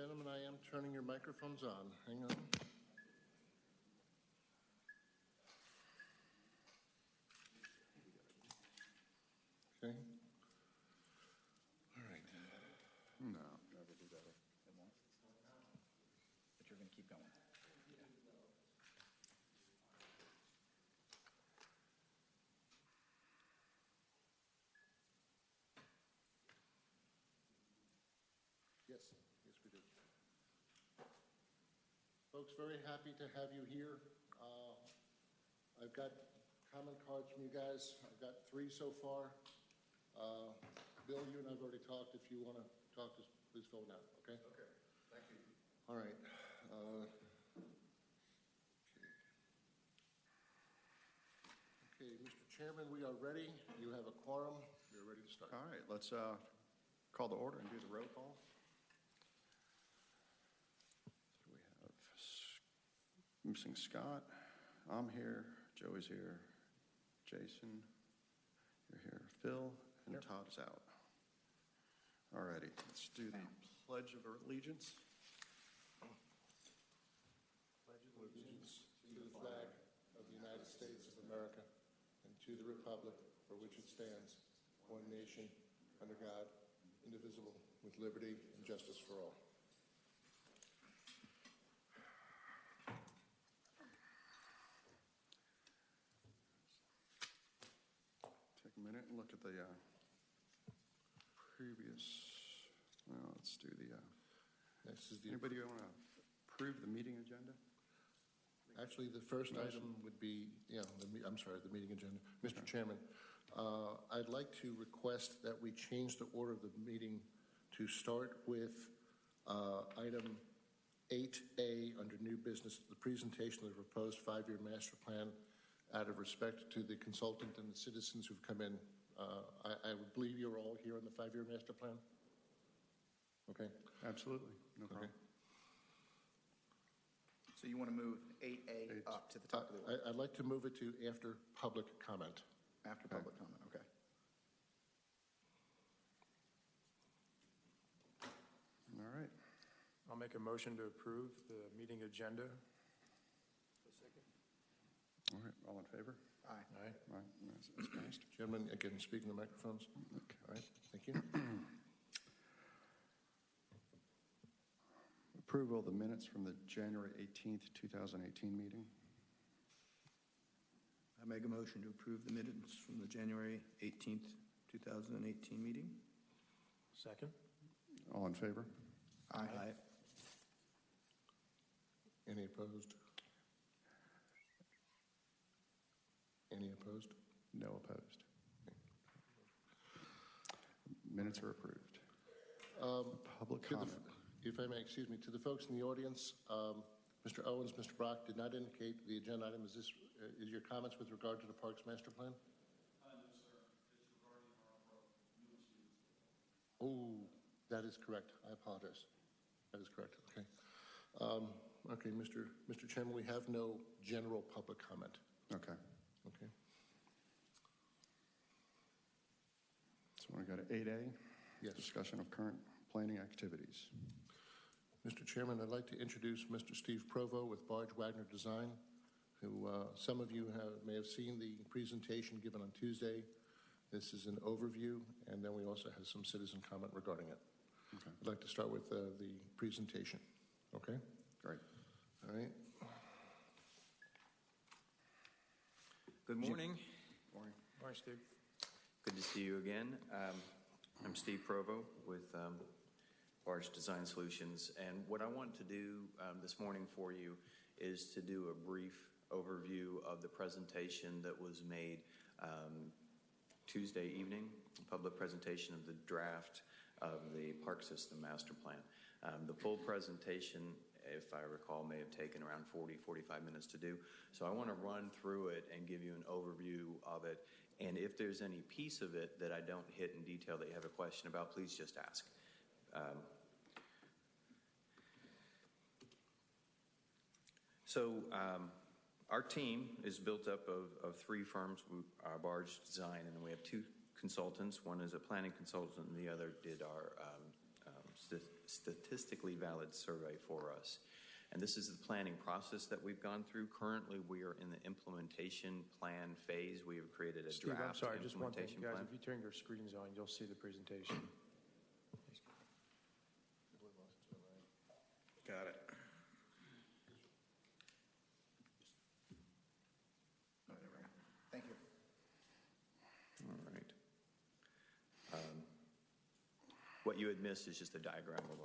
gentlemen, I am turning your microphones on. Hang on. Okay. All right. No, never do that. It won't. But you're going to keep going. Yes, yes, we do. Folks, very happy to have you here. I've got comment cards from you guys. I've got 3 so far. Bill, you and I have already talked. If you want to talk, just please fill it out, okay? Okay, thank you. All right. Okay, Mr. Chairman, we are ready. You have a quorum. You're ready to start. All right, let's call the order and do the roll call. So we have missing Scott. I'm here. Joey's here. Jason, you're here. Phil, and Todd is out. All righty, let's do the Pledge of Allegiance. Pledge of allegiance to the flag of the United States of America and to the republic for which it stands, one nation, under God, indivisible, with liberty and justice for all. Take a minute and look at the previous. Well, let's do the. This is the. Anybody want to approve the meeting agenda? Actually, the first item would be, I'm sorry, the meeting agenda. Mr. Chairman, I'd like to request that we change the order of the meeting to start with item 8A under new business, the presentation of the proposed 5-year master plan out of respect to the consultant and the citizens who've come in. I would believe you're all here on the 5-year master plan? Okay. Absolutely, no problem. Okay. So you want to move 8A up to the top of the order? I'd like to move it to after public comment. After public comment, okay. All right. I'll make a motion to approve the meeting agenda. All right, all in favor? Aye. Aye. All right, that's passed. Gentlemen, again, speaking to microphones. Okay. All right, thank you. Approval of the minutes from the January 18th, 2018 meeting. I make a motion to approve the minutes from the January 18th, 2018 meeting. Second. All in favor? Aye. Any opposed? Any opposed? No opposed. Minutes are approved. Public comment. If I may, excuse me, to the folks in the audience, Mr. Owens, Mr. Brock did not indicate the agenda item. Is your comments with regard to the Parks Master Plan? No, sir. It's regarding our new students. Oh, that is correct. I apologize. That is correct. Okay. Okay, Mr. Chairman, we have no general public comment. Okay. Okay. So we go to 8A. Yes. Discussion of current planning activities. Mr. Chairman, I'd like to introduce Mr. Steve Provo with Barge Wagner Design, who some of you may have seen the presentation given on Tuesday. This is an overview, and then we also have some citizen comment regarding it. Okay. I'd like to start with the presentation. Okay? Great. All right. Good morning. Morning. Morning, Steve. Good to see you again. I'm Steve Provo with Barge Design Solutions, and what I want to do this morning for you is to do a brief overview of the presentation that was made Tuesday evening, a public presentation of the draft of the Park System Master Plan. The full presentation, if I recall, may have taken around 45 minutes to do. So I want to run through it and give you an overview of it. And if there's any piece of it that I don't hit in detail that you have a question about, please just ask. Our team is built up of 3 firms, Barge Design, and then we have 2 consultants. One is a planning consultant, and the other did our statistically valid survey for us. And this is the planning process that we've gone through. Currently, we are in the implementation plan phase. We have created a Steve, draft I'm sorry, just one thing. implementation Guys, plan. if you turn your screens on, you'll see the presentation. Got it. Thank you. All right. What you had missed is just a diagram of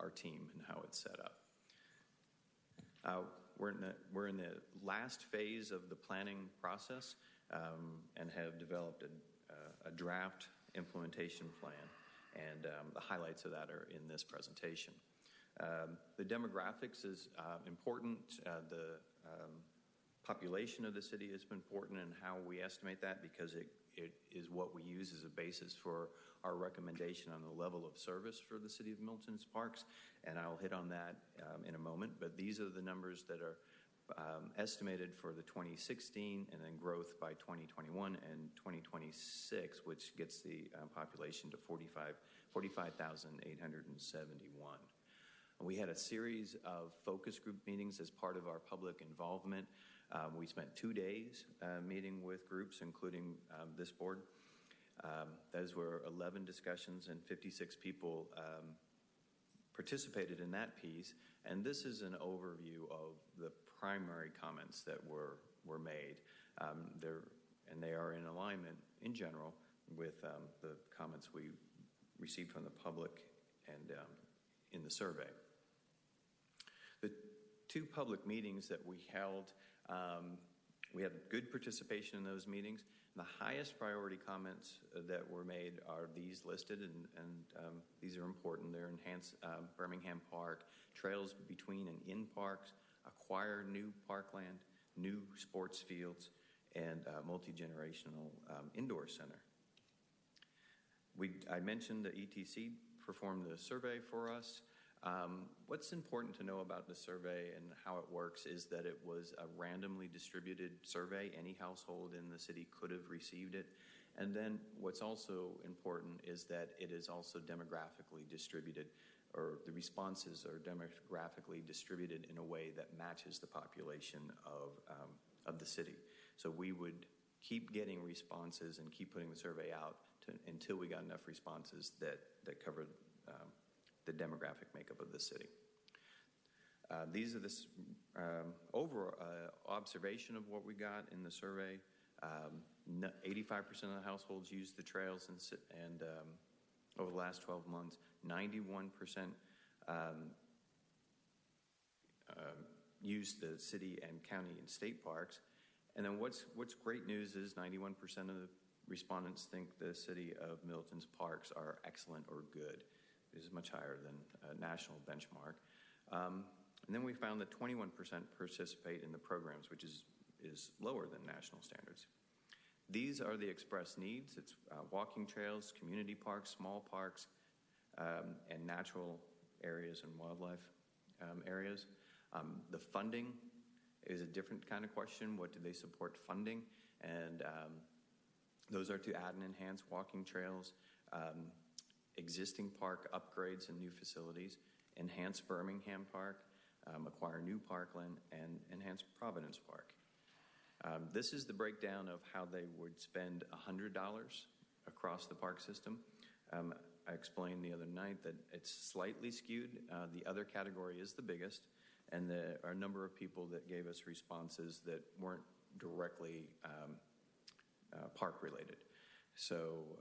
our team and how it's set up. We're in the last phase of the planning process and have developed a draft implementation plan, and the highlights of that are in this presentation. The demographics is important. The population of the city is important, and how we estimate that, because it is what we use as a basis for our recommendation on the level of service for the city of Milton's parks, and I'll hit on that in a moment. But these are the numbers that are estimated for the 2016, and then growth by 2021 and 2026, which gets the population to 45,871. We had a series of focus group meetings as part of our public involvement. We spent 2 days meeting with groups, including this board. Those were 11 discussions, and 56 people participated in that piece. And this is an overview of the primary comments that were made. They are in alignment, in general, with the comments we received from the public and in the survey. The 2 public meetings that we held, we had good participation in those meetings. The highest priority comments that were made are these listed, and these are important. They're enhance Birmingham Park, trails between and in parks, acquire new parkland, new sports fields, and multi-generational indoor center. I mentioned the ETC performed the survey for us. What's important to know about the survey and how it works is that it was a randomly distributed survey. Any household in the city could have received it. And then what's also important is that it is also demographically distributed, or the responses are demographically distributed in a way that matches the population of the city. So we would keep getting responses and keep putting the survey out until we got enough responses that covered the demographic makeup of the city. These are this observation of what we got in the survey. 85% of the households used the trails, and over the last 12 months, 91% used the city and county and state parks. And then what's great news is 91% of the respondents think the city of Milton's parks are excellent or good. This is much higher than a national benchmark. And then we found that 21% participate in the programs, which is lower than national standards. These are the express needs. It's walking trails, community parks, small parks, and natural areas and wildlife areas. The funding is a different kind of question. What do they support funding? And those are to add and enhance walking trails, existing park upgrades and new facilities, enhance Birmingham Park, acquire new parkland, and enhance Providence Park. This is the breakdown of how they would spend $100 across the park system. I explained the other night that it's slightly skewed. The other category is the biggest, and there are a number of people that gave us responses that weren't directly park related. So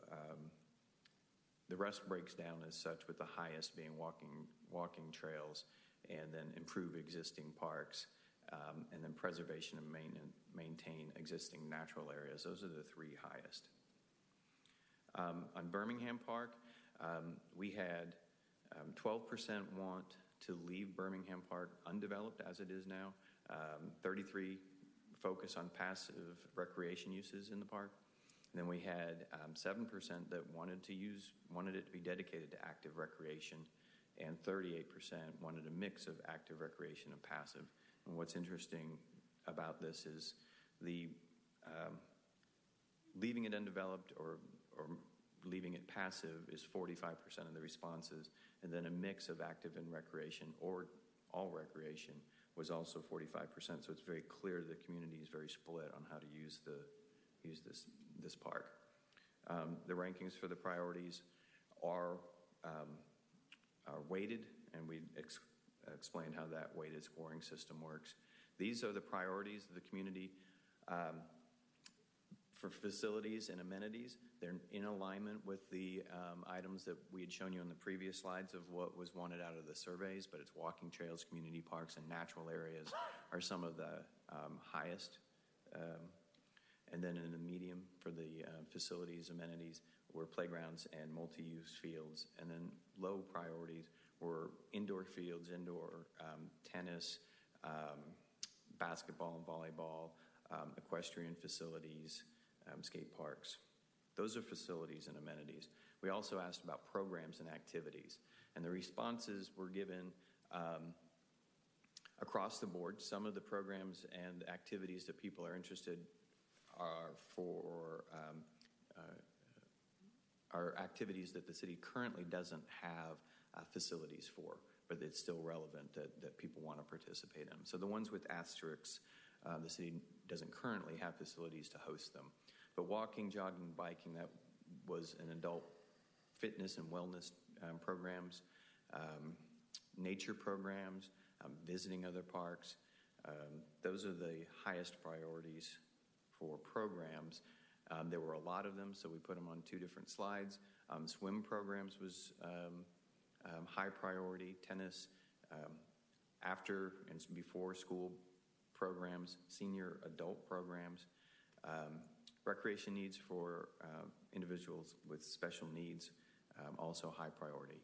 the rest breaks down as such, with the highest being walking trails, and then improve existing parks, and then preservation and maintain existing natural areas. Those are the 3 highest. On Birmingham Park, we had 12% want to leave Birmingham Park undeveloped as it is now, 33 focus on passive recreation uses in the park. And then we had 7% that wanted it to be dedicated to active recreation, and 38% wanted a mix of active recreation and passive. And what's interesting about this is the leaving it undeveloped or leaving it passive is 45% of the responses, and then a mix of active and recreation or all recreation was also 45%. So it's very clear the community is very split on how to use this park. The rankings for the priorities are weighted, and we explained how that weighted scoring system works. These are the priorities of the community. For facilities and amenities, they're in alignment with the items that we had shown you on the previous slides of what was wanted out of the surveys, but it's walking trails, community parks, and natural areas are some of the highest. And then in the medium for the facilities, amenities, were playgrounds and multi-use fields. And then low priorities were indoor fields, indoor tennis, basketball and volleyball, equestrian facilities, skate parks. Those are facilities and amenities. We also asked about programs and activities, and the responses were given across the board. Some of the programs and activities that people are interested are activities that the city currently doesn't have facilities for, but it's still relevant that people want to participate in. So the ones with asterisks, the city doesn't currently have facilities to host them. But walking, jogging, biking, that was an adult fitness and wellness programs, nature programs, visiting other parks. Those are the highest priorities for programs. There were a lot of them, so we put them on two different slides. Swim programs was high priority, tennis, after and before school programs, senior adult programs, recreation needs for individuals with special needs, also high priority.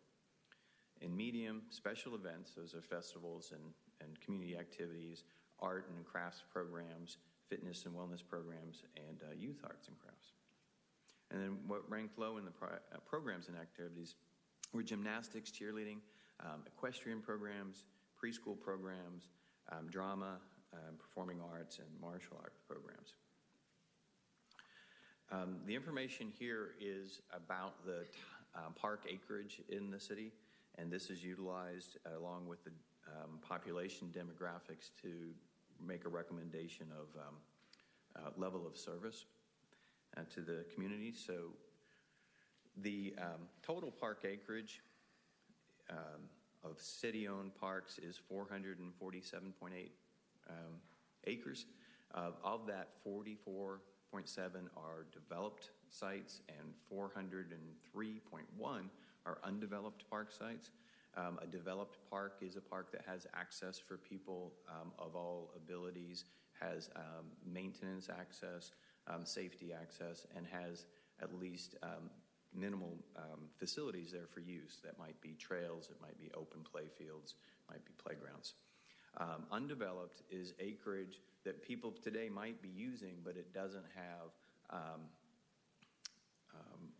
In medium, special events, those are festivals and community activities, art and crafts programs, fitness and wellness programs, and youth arts and crafts. And then what ranked low in the programs and activities were gymnastics, cheerleading, equestrian programs, preschool programs, drama, performing arts, and martial arts programs. The information here is about the park acreage in the city, and this is utilized along with the population demographics to make a recommendation of level of service to the community. So the total park acreage of city-owned parks is 447.8 acres. Of that, 44.7 are developed sites and 403.1 are undeveloped park sites. A developed park is a park that has access for people of all abilities, has maintenance access, safety access, and has at least minimal facilities there for use. That might be trails, it might be open play fields, might be playgrounds. Undeveloped is acreage that people today might be using, but it doesn't have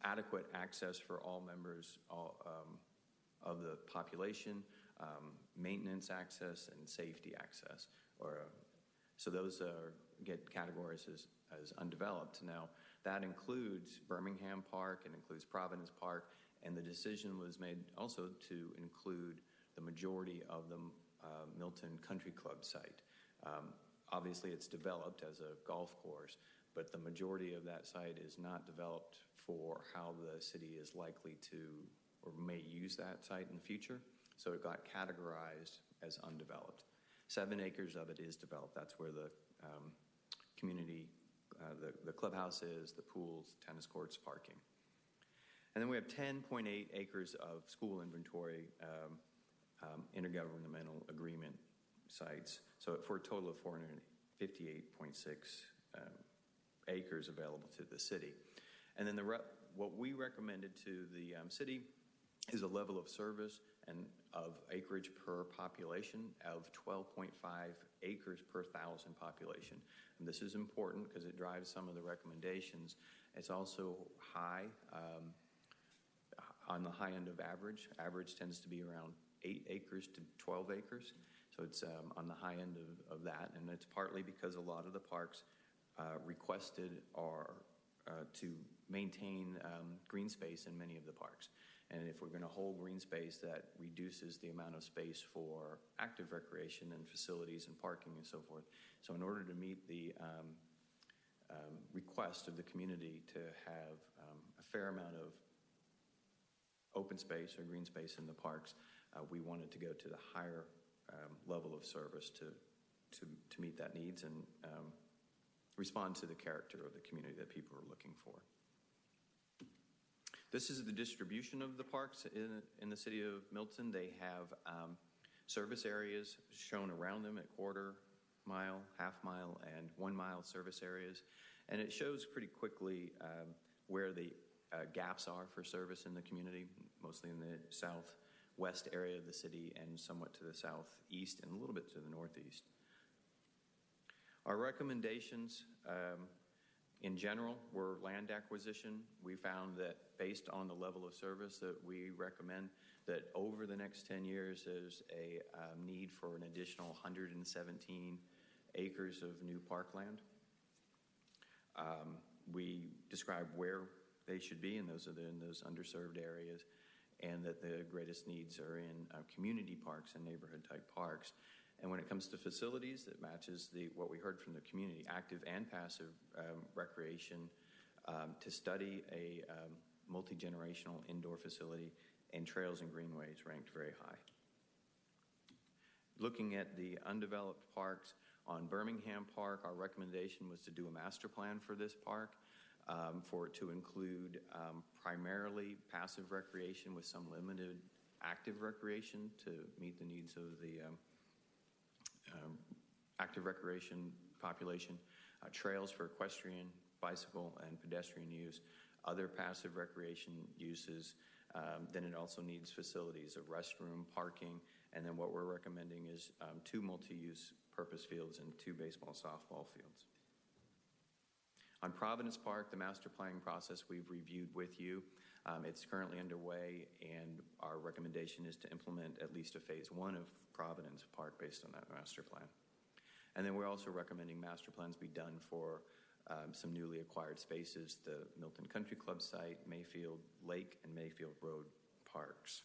adequate access for all members of the population, maintenance access, and safety access. So those get categorized as undeveloped. Now, that includes Birmingham Park, it includes Providence Park, and the decision was made also to include the majority of the Milton Country Club site. Obviously, it's developed as a golf course, but the majority of that site is not developed for how the city is likely to or may use that site in the future. So it got categorized as undeveloped. 7 acres of it is developed. That's where the community, the clubhouse is, the pools, tennis courts, parking. And then we have 10.8 acres of school inventory intergovernmental agreement sites. So for a total of 458.6 acres available to the city. And then what we recommended to the city is a level of service and of acreage per population of 12.5 acres per 1,000 population. And this is important because it drives some of the recommendations. It's also high, on the high end of average. Average tends to be around 8 acres to 12 acres. So it's on the high end of that. And it's partly because a lot of the parks requested or to maintain green space in many of the parks. And if we're going to hold green space, that reduces the amount of space for active recreation and facilities and parking and so forth. So in order to meet the request of the community to have a fair amount of open space or green space in the parks, we wanted to go to the higher level of service to meet that needs and respond to the character of the community that people are looking for. This is the distribution of the parks in the city of Milton. They have service areas shown around them at quarter mile, half mile, and 1 mile service areas. And it shows pretty quickly where the gaps are for service in the community, mostly in the southwest area of the city and somewhat to the southeast and a little bit to the northeast. Our recommendations in general were land acquisition. We found that based on the level of service that we recommend, that over the next 10 years there's a need for an additional 117 acres of new parkland. We describe where they should be, and those are in those underserved areas, and that the greatest needs are in community parks and neighborhood-type parks. And when it comes to facilities, it matches what we heard from the community, active and passive recreation, to study a multi-generational indoor facility, and trails and greenways ranked very high. Looking at the undeveloped parks, on Birmingham Park, our recommendation was to do a master plan for this park, for it to include primarily passive recreation with some limited active recreation to meet the needs of the active recreation population, trails for equestrian, bicycle, and pedestrian use, other passive recreation uses. Then it also needs facilities, a restroom, parking, and then what we're recommending is 2 multi-use purpose fields and 2 baseball, softball fields. On Providence Park, the master planning process we've reviewed with you. It's currently underway, and our recommendation is to implement at least a phase 1 of Providence Park based on that master plan. And then we're also recommending master plans be done for some newly acquired spaces, the Milton Country Club site, Mayfield Lake, and Mayfield Road parks.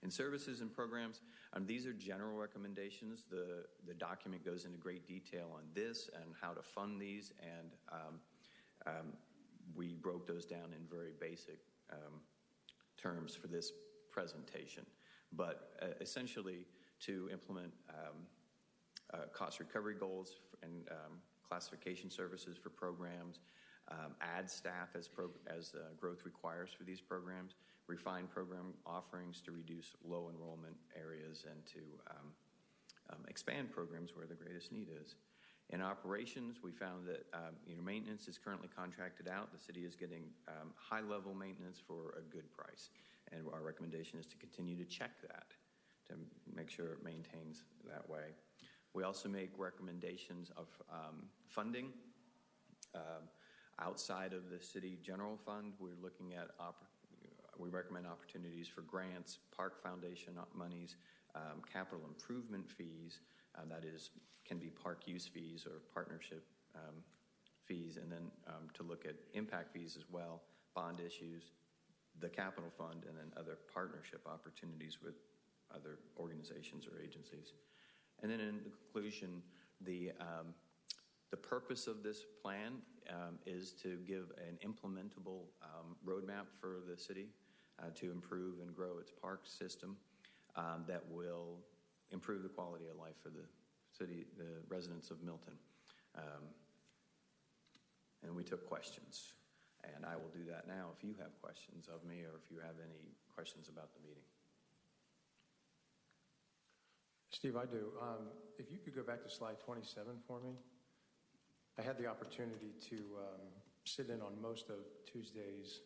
In services and programs, these are general recommendations. The document goes into great detail on this and how to fund these, and we broke those down in very basic terms for this presentation. But essentially, to implement cost recovery goals and classification services for programs, add staff as growth requires for these programs, refine program offerings to reduce low enrollment areas, and to expand programs where the greatest need is. In operations, we found that maintenance is currently contracted out. The city is getting high-level maintenance for a good price, and our recommendation is to continue to check that to make sure it maintains that way. We also make recommendations of funding. Outside of the city general fund, we're looking at we recommend opportunities for grants, park foundation monies, capital improvement fees, that is, can be park use fees or partnership fees, and then to look at impact fees as well, bond issues, the capital fund, and then other partnership opportunities with other organizations or agencies. And then in conclusion, the purpose of this plan is to give an implementable roadmap for the city to improve and grow its park system that will improve the quality of life for the city, the residents of Milton. And we took questions, and I will do that now if you have questions of me or if you have any questions about the meeting. Steve, I do. If you could go back to slide 27 for me. I had the opportunity to sit in on most of Tuesday's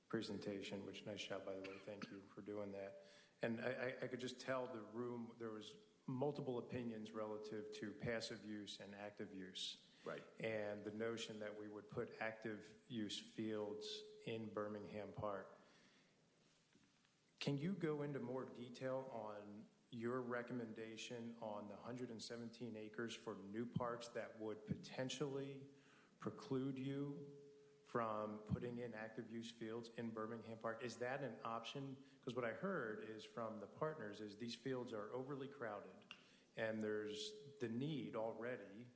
presentation, which nice job, by the way. Thank you for doing that. And I could just tell the room, there was multiple opinions relative to passive use and active use. Right. And the notion that we would put active use fields in Birmingham Park. Can you go into more detail on your recommendation on the 117 acres for new parks that would potentially preclude you from putting in active use fields in Birmingham Park? Is that an option? Because what I heard is from the partners is these fields are overly crowded and there's the need already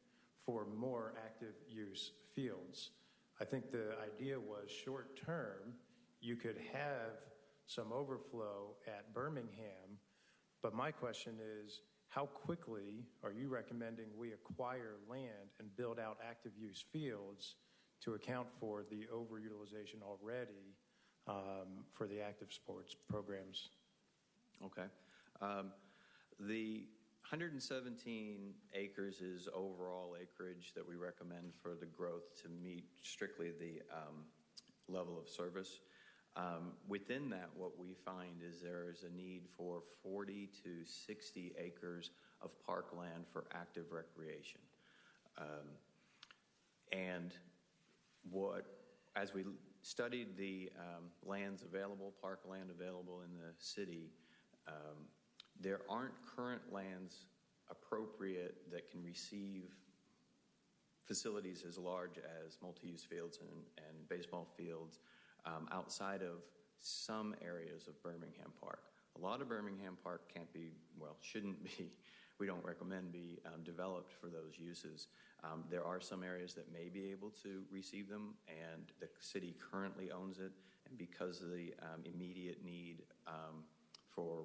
for more active use fields. I think the idea was short term, you could have some overflow at Birmingham, but my question is, how quickly are you recommending we acquire land and build out active use fields to account for the overutilization already for the active sports programs? Okay. The 117 acres is overall acreage that we recommend for the growth to meet strictly the level of service. Within that, what we find is there is a need for 40 to 60 acres of parkland for active recreation. And as we studied the lands available, parkland available in the city, there aren't current lands appropriate that can receive facilities as large as multi-use fields and baseball fields outside of some areas of Birmingham Park. A lot of Birmingham Park shouldn't be, we don't recommend be developed for those uses. There are some areas that may be able to receive them, and the city currently owns it, and because of the immediate need for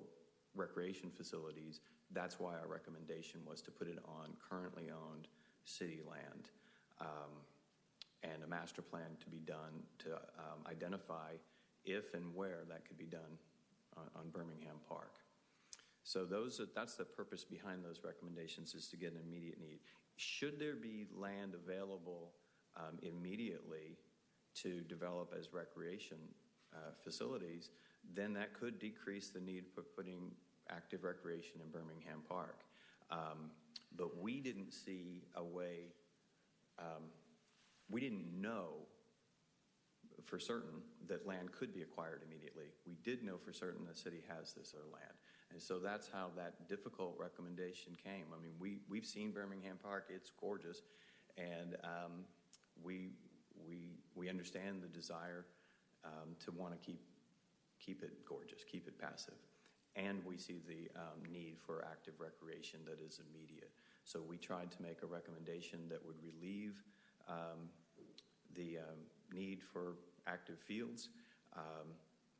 recreation facilities, that's why our recommendation was to put it on currently owned city land. And a master plan to be done to identify if and where that could be done on Birmingham Park. So that's the purpose behind those recommendations, is to get an immediate need. Should there be land available immediately to develop as recreation facilities, then that could decrease the need for putting active recreation in Birmingham Park. But we didn't see a way, we didn't know for certain that land could be acquired immediately. We did know for certain the city has this other land. And so that's how that difficult recommendation came. I mean, we've seen Birmingham Park, it's gorgeous, and we understand the desire to want to keep it gorgeous, keep it passive. And we see the need for active recreation that is immediate. So we tried to make a recommendation that would relieve the need for active fields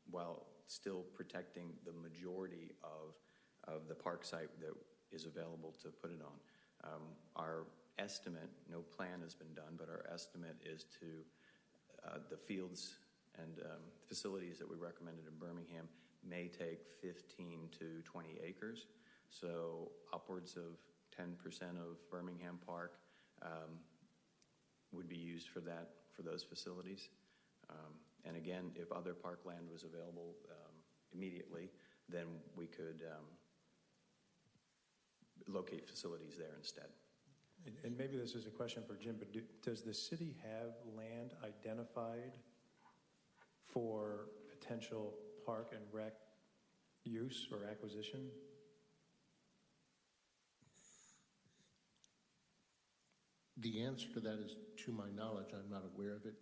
while still protecting the majority of the park site that is available to put it on. Our estimate, no plan has been done, but our estimate is to the fields and facilities that we recommended in Birmingham may take 15 to 20 acres. So upwards of 10% of Birmingham Park would be used for those facilities. And again, if other parkland was available immediately, then we could locate facilities there instead. And maybe this is a question for Jim, but does the city have land identified for potential park and rec use or acquisition? The answer to that is, to my knowledge, I'm not aware of it.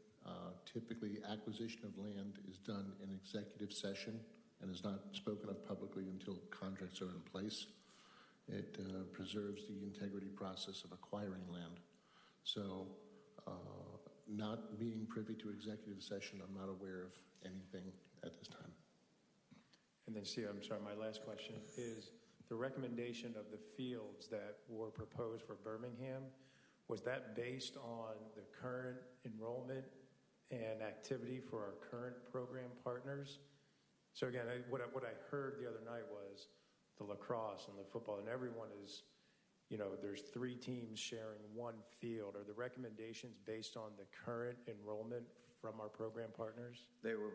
Typically, acquisition of land is done in executive session and is not spoken of publicly until contracts are in place. It preserves the integrity process of acquiring land. So, not being privy to executive session, I'm not aware of anything at this time. And then, Steve, I'm sorry, my last question is the recommendation of the fields that were proposed for Birmingham, was that based on the current enrollment and activity for our current program partners? So again, what I heard the other night was the lacrosse and the football, and everyone is, there's 3 teams sharing one field. Are the recommendations based on the current enrollment from our program partners? They were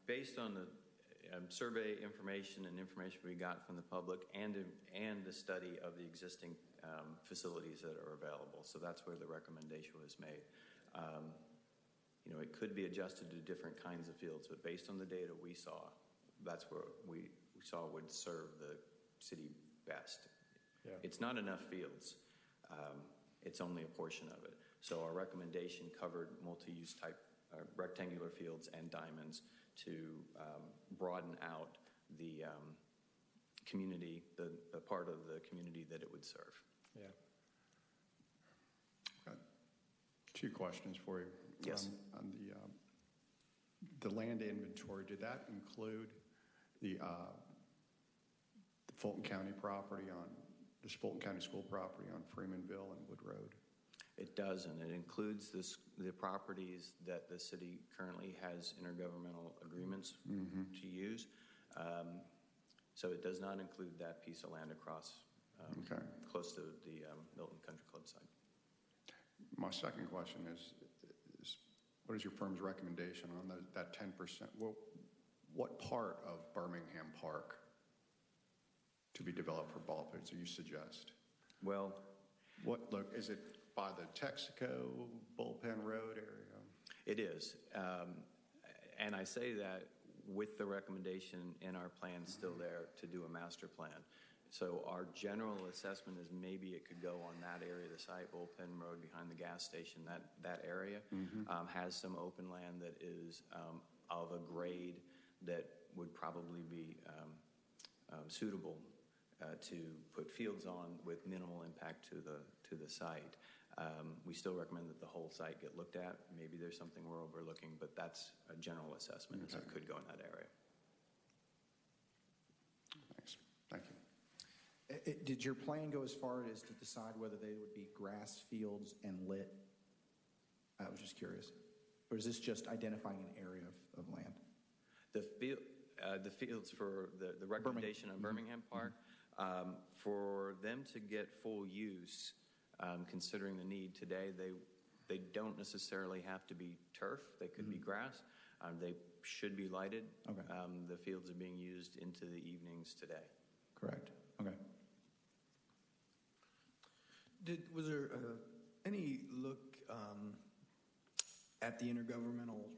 based on the survey information and information we got from the public and the study of the existing facilities that are available. So that's where the recommendation was made. It could be adjusted to different kinds of fields, but based on the data we saw, that's where we saw would serve the city best. Yeah. It's not enough fields. It's only a portion of it. So our recommendation covered multi-use type rectangular fields and diamonds to broaden out the community, the part of the community that it would serve. Yeah. Got two questions for you. Yes. On the land inventory, did that include the Fulton County property this Fulton County school property on Freemanville and Wood Road? It does, and it includes the properties that the city currently has intergovernmental agreements to use. So it does not include that piece of land across, close to the Milton Country Club site. My second question is what is your firm's recommendation on that 10%? What part of Birmingham Park to be developed for ball pits do you suggest? Well, Is it by the Texaco Bullpen Road area? it is. And I say that with the recommendation in our plan still there to do a master plan. So our general assessment is maybe it could go on that area of the site, Bullpen Road behind the gas station. That area has some open land that is of a grade that would probably be suitable to put fields on with minimal impact to the site. We still recommend that the whole site get looked at. Maybe there's something we're overlooking, but that's a general assessment, so it could go in that area. Thanks. Thank you. Did your plan go as far as to decide whether they would be grass fields and lit? I was just curious. Or is this just identifying an area of land? The fields for the recommendation on Birmingham Park, for them to get full use, considering the need today, they don't necessarily have to be turf. They could be grass. They should be lighted. Okay. The fields are being used into the evenings today. Correct. Okay. Was there any look at the intergovernmental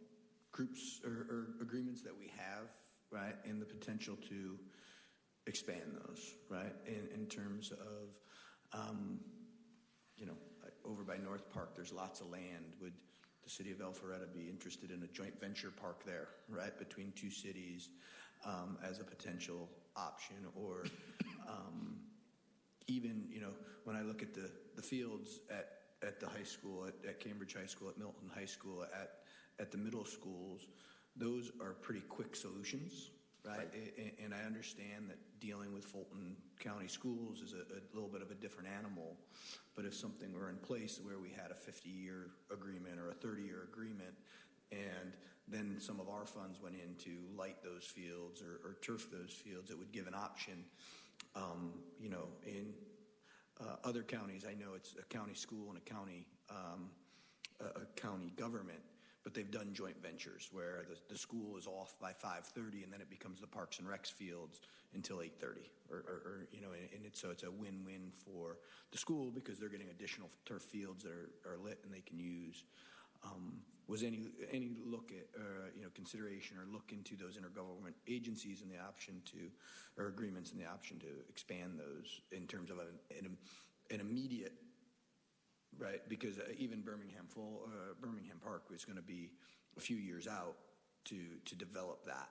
groups or agreements that we have, right, and the potential to expand those, right, in terms of, over by North Park, there's lots of land. Would the city of Alpharetta be interested in a joint venture park there, right, between two cities as a potential option? Or even, when I look at the fields at the high school, at Cambridge High School, at Milton High School, at the middle schools, those are pretty quick solutions, right? And I understand that dealing with Fulton County schools is a little bit of a different animal. But if something were in place where we had a 50-year agreement or a 30-year agreement, and then some of our funds went in to light those fields or turf those fields, it would give an option. In other counties, I know it's a county school and a county government, but they've done joint ventures where the school is off by 5:30, and then it becomes the Parks and Recs fields until 8:30, so it's a win-win for the school because they're getting additional turf fields that are lit and they can use. Was any look at consideration or look into those intergovernment agencies and the option to, or agreements and the option to expand those in terms of an immediate, right? Because even Birmingham Park was going to be a few years out to develop that,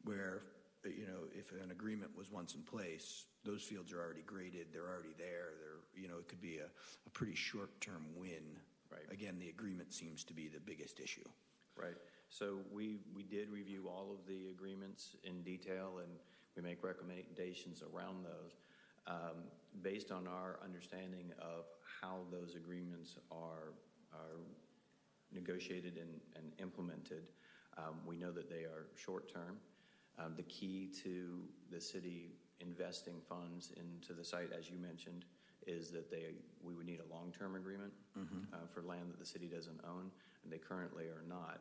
where if an agreement was once in place, those fields are already graded, they're already there. It could be a pretty short-term win. Right. Again, the agreement seems to be the biggest issue. Right. So we did review all of the agreements in detail, and we make recommendations around those. Based on our understanding of how those agreements are negotiated and implemented, we know that they are short-term. The key to the city investing funds into the site, as you mentioned, is that we would need a long-term agreement for land that the city doesn't own, and they currently are not.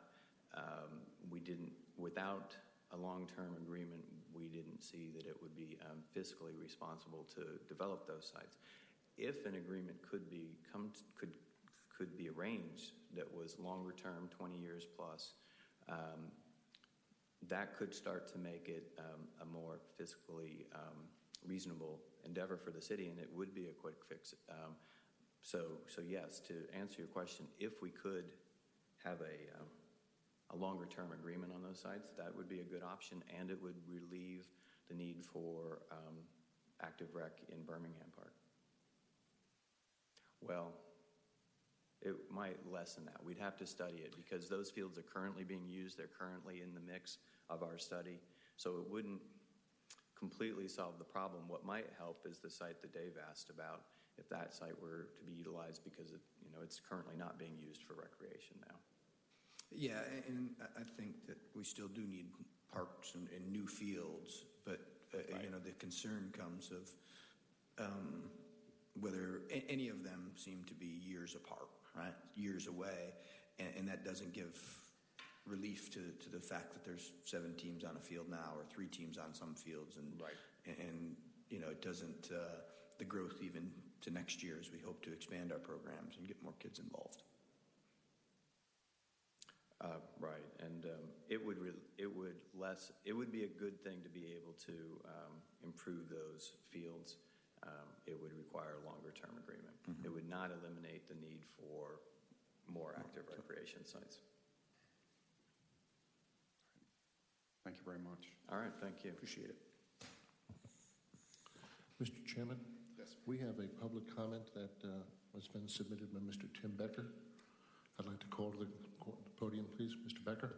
Without a long-term agreement, we didn't see that it would be fiscally responsible to develop those sites. If an agreement could be arranged that was longer-term, 20 years plus, that could start to make it a more fiscally reasonable endeavor for the city, and it would be a quick fix. So yes, to answer your question, if we could have a longer-term agreement on those sites, that would be a good option, and it would relieve the need for active rec in Birmingham Park. Well, it might lessen that. We'd have to study it because those fields are currently being used. They're currently in the mix of our study. So it wouldn't completely solve the problem. What might help is the site that Dave asked about, if that site were to be utilized because it's currently not being used for recreation now. Yeah, and I think that we still do need parks and new fields, but the concern comes of whether any of them seem to be years apart, right? Years away, and that doesn't give relief to the fact that there's 7 teams on a field now or 3 teams on some fields, and it doesn't the growth even to next year as we hope to expand our programs and get more kids involved. Right, and it would be a good thing to be able to improve those fields. It would require a longer-term agreement. Mm-hmm. It would not eliminate the need for more active recreation sites. Thank you very much. All right, thank you. Appreciate it. Mr. Chairman? Yes. We have a public comment that has been submitted by Mr. Tim Becker. I'd like to call to the podium, please. Mr. Becker.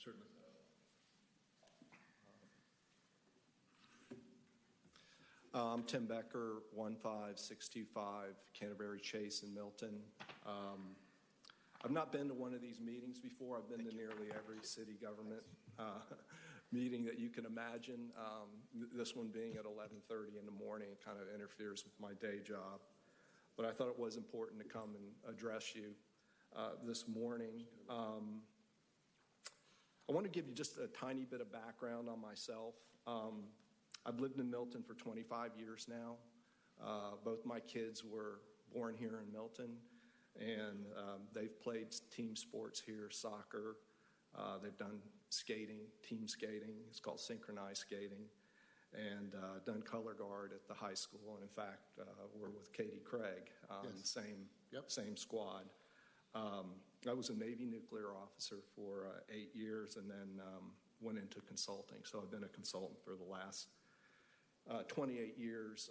Certainly. I'm Tim Becker, 15625 Canterbury Chase in Milton. I've not been to one of these meetings before. I've been to nearly every city government meeting that you can imagine. This one being at 11:30 in the morning kind of interferes with my day job. But I thought it was important to come and address you this morning. I want to give you just a tiny bit of background on myself. I've lived in Milton for 25 years now. Both my kids were born here in Milton, and they've played team sports here, soccer. They've done skating, team skating. It's called synchronized skating, and done color guard at the high school. And in fact, we're with Katie Craig, Yes. same squad. I was a Navy nuclear officer for 8 years and then went into consulting. So I've been a consultant for the last 28 years.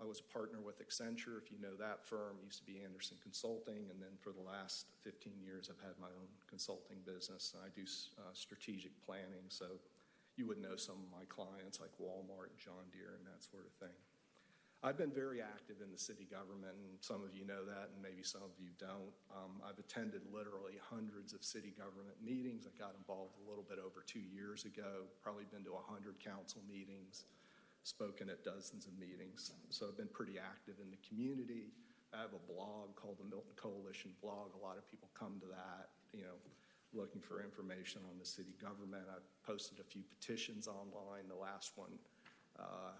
I was a partner with Accenture, if you know that firm. Used to be Anderson Consulting. And then for the last 15 years, I've had my own consulting business. I do strategic planning. So you would know some of my clients like Walmart, John Deere, and that sort of thing. I've been very active in the city government, and some of you know that, and maybe some of you don't. I've attended literally hundreds of city government meetings. I got involved a little bit over 2 years ago, probably been to 100 council meetings, spoken at dozens of meetings. So I've been pretty active in the community. I have a blog called the Milton Coalition blog. A lot of people come to that, looking for information on the city government. I've posted a few petitions online. The last one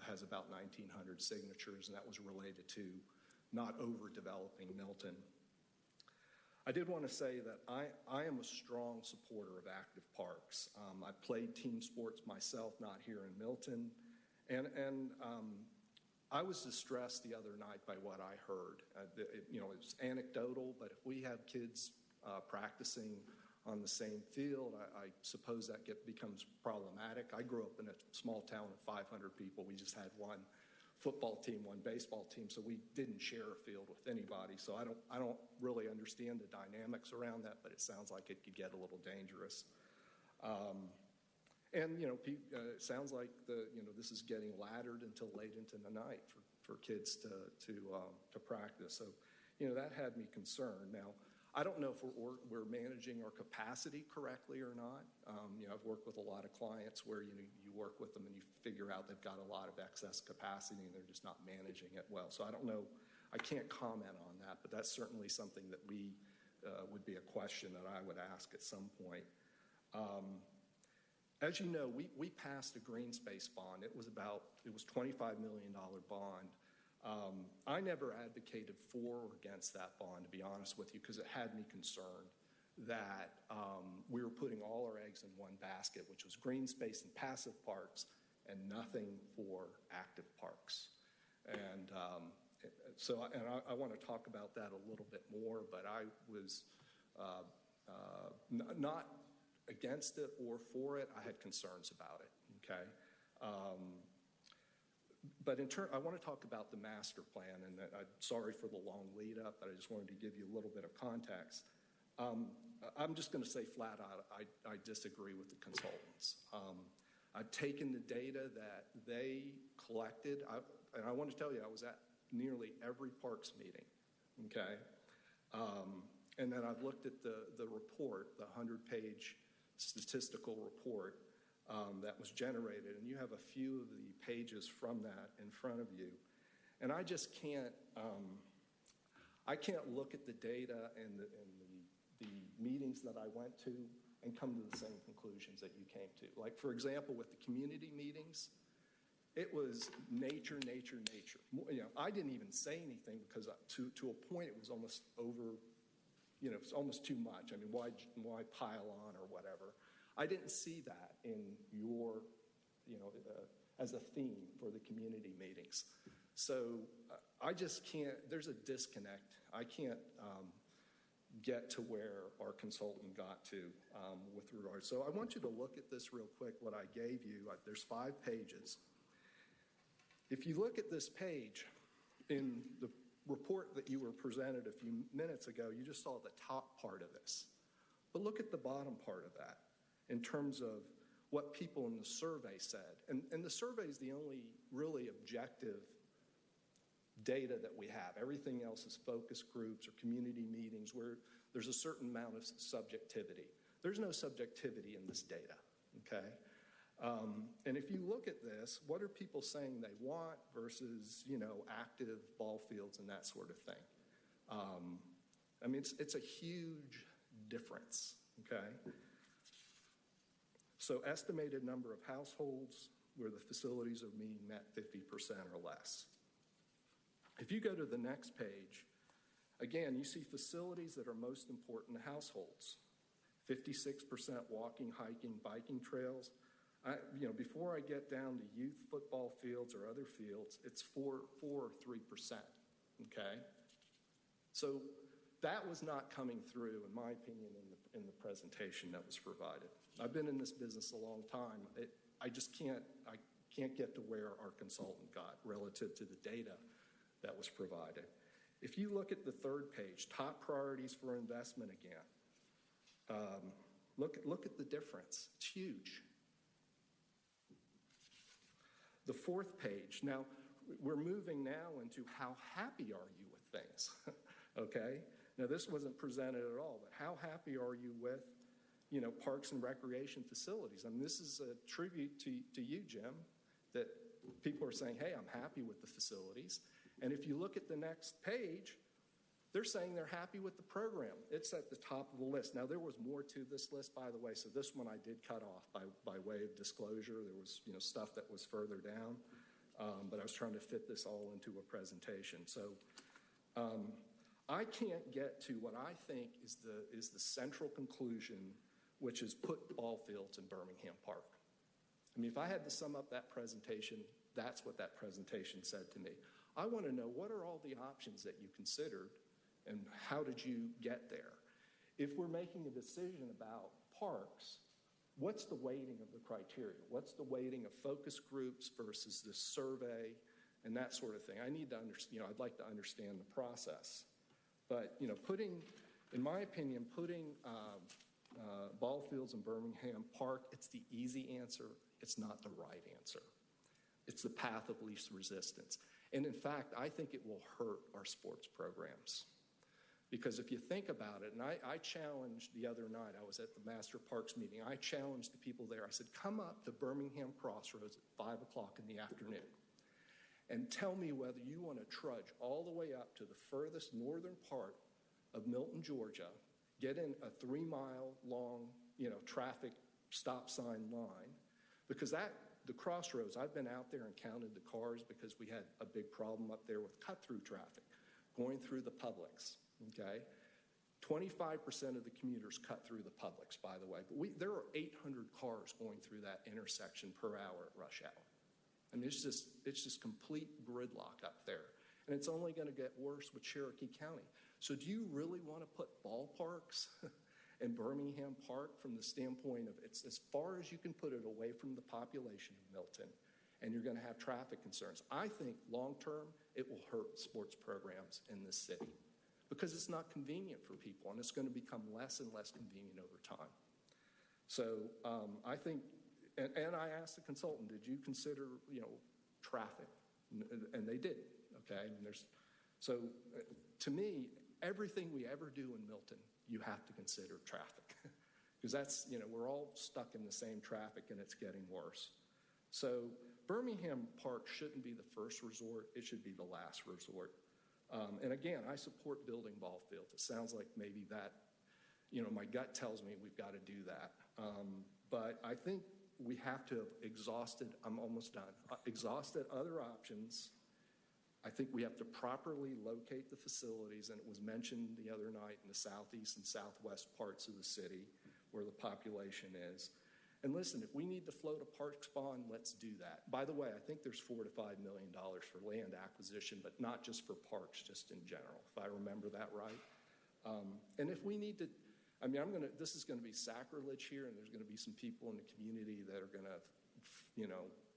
has about 1,900 signatures, and that was related to not overdeveloping Milton. I did want to say that I am a strong supporter of active parks. I've played team sports myself, not here in Milton, and I was distressed the other night by what I heard. It's anecdotal, but if we have kids practicing on the same field, I suppose that becomes problematic. I grew up in a small town of 500 people. We just had one football team, one baseball team, so we didn't share a field with anybody. So I don't really understand the dynamics around that, but it sounds like it could get a little dangerous. It sounds like this is getting laddered until late into the night for kids to practice. So that had me concerned. Now, I don't know if we're managing our capacity correctly or not. I've worked with a lot of clients where you work with them and you figure out they've got a lot of excess capacity and they're just not managing it well. So I don't know. I can't comment on that, but that's certainly something that would be a question that I would ask at some point. As you know, we passed a green space bond. It was $25 million bond. I never advocated for or against that bond, to be honest with you, because it had me concerned. that we were putting all our eggs in one basket, which was green space and passive parks and nothing for active parks. And I want to talk about that a little bit more, but I was not against it or for it. I had concerns about it, okay? But I want to talk about the master plan, and I'm sorry for the long lead up, but I just wanted to give you a little bit of context. I'm just going to say flat out, I disagree with the consultants. I've taken the data that they collected, and I want to tell you, I was at nearly every parks meeting, okay? And then I've looked at the report, the 100-page statistical report that was generated, and you have a few of the pages from that in front of you. And I just can't, I can't look at the data and the meetings that I went to and come to the same conclusions that you came to. Like, for example, with the community meetings, it was nature, nature, nature. You know, I didn't even say anything because to a point it was almost over, you know, it's almost too much. I mean, why pile on or whatever? I didn't see that in your, you know, as a theme for the community meetings. So I just can't, there's a disconnect. I can't get to where our consultant got to with regard. So I want you to look at this real quick, what I gave you. There's 5 pages. If you look at this page, in the report that you were presented a few minutes ago, you just saw the top part of this. But look at the bottom part of that in terms of what people in the survey said. And the survey is the only really objective data that we have. Everything else is focus groups or community meetings where there's a certain amount of subjectivity. There's no subjectivity in this data, okay? And if you look at this, what are people saying they want versus, you know, active ball fields and that sort of thing? I mean, it's a huge difference, okay? So estimated number of households where the facilities are being met 50% or less. If you go to the next page, again, you see facilities that are most important to households. 56% walking, hiking, biking trails. You know, before I get down to youth football fields or other fields, it's 4 or 3%, okay? So that was not coming through, in my opinion, in the presentation that was provided. I've been in this business a long time. I can't get to where our consultant got relative to the data that was provided. If you look at the 3rd page, top priorities for investment again, look at the difference. It's huge. The 4th page, now we're moving now into how happy are you with things, okay? Now this wasn't presented at all, but how happy are you with, you know, parks and recreation facilities? I mean, this is a tribute to you, Jim, that people are saying, hey, I'm happy with the facilities. And if you look at the next page, they're saying they're happy with the program. It's at the top of the list. Now, there was more to this list, by the way, so this one I did cut off by way of disclosure. There was, you know, stuff that was further down, but I was trying to fit this all into a presentation. So I can't get to what I think is the central conclusion, which is put ball fields in Birmingham Park. I mean, if I had to sum up that presentation, that's what that presentation said to me. I want to know, what are all the options that you considered and how did you get there? If we're making a decision about parks, what's the weighting of the criteria? What's the weighting of focus groups versus the survey and that sort of thing? I need to understand, you know, I'd like to understand the process. But, you know, in my opinion, putting ball fields in Birmingham Park, it's the easy answer. It's not the right answer. It's the path of least resistance. And in fact, I think it will hurt our sports programs. Because if you think about it, and I challenged the other night, I was at the Master Parks meeting, I challenged the people there. I said, come up to Birmingham Crossroads at 5 o'clock in the afternoon and tell me whether you want to trudge all the way up to the furthest northern part of Milton, Georgia, get in a 3-mile long, you know, traffic stop sign line, because the Crossroads, I've been out there and counted the cars because we had a big problem up there with cut-through traffic going through the Publix, okay? 25% of the commuters cut through the Publix, by the way. But there are 800 cars going through that intersection per hour at rush hour. I mean, it's just complete gridlock up there. And it's only going to get worse with Cherokee County. So do you really want to put ballparks in Birmingham Park from the standpoint of it's as far as you can put it away from the population of Milton, and you're going to have traffic concerns? I think long-term, it will hurt sports programs in this city because it's not convenient for people, and it's going to become less and less convenient over time. So I think, and I asked the consultant, did you consider, traffic? And they didn't, okay? And so to me, everything we ever do in Milton, you have to consider traffic because that's, we're all stuck in the same traffic and it's getting worse. So Birmingham Park shouldn't be the first resort. It should be the last resort. And again, I support building ball fields. It sounds like maybe that, my gut tells me we've got to do that. But I think we have to have exhausted, I'm almost done, exhausted other options. I think we have to properly locate the facilities, and it was mentioned the other night in the southeast and southwest parts of the city where the population is. And listen, if we need to float a parks bond, let's do that. By the way, I think there's $4 to $5 million for land acquisition, but not just for parks, just in general, if I remember that right. And if we need to, this is going to be sacrilege here, and there's going to be some people in the community that are going to,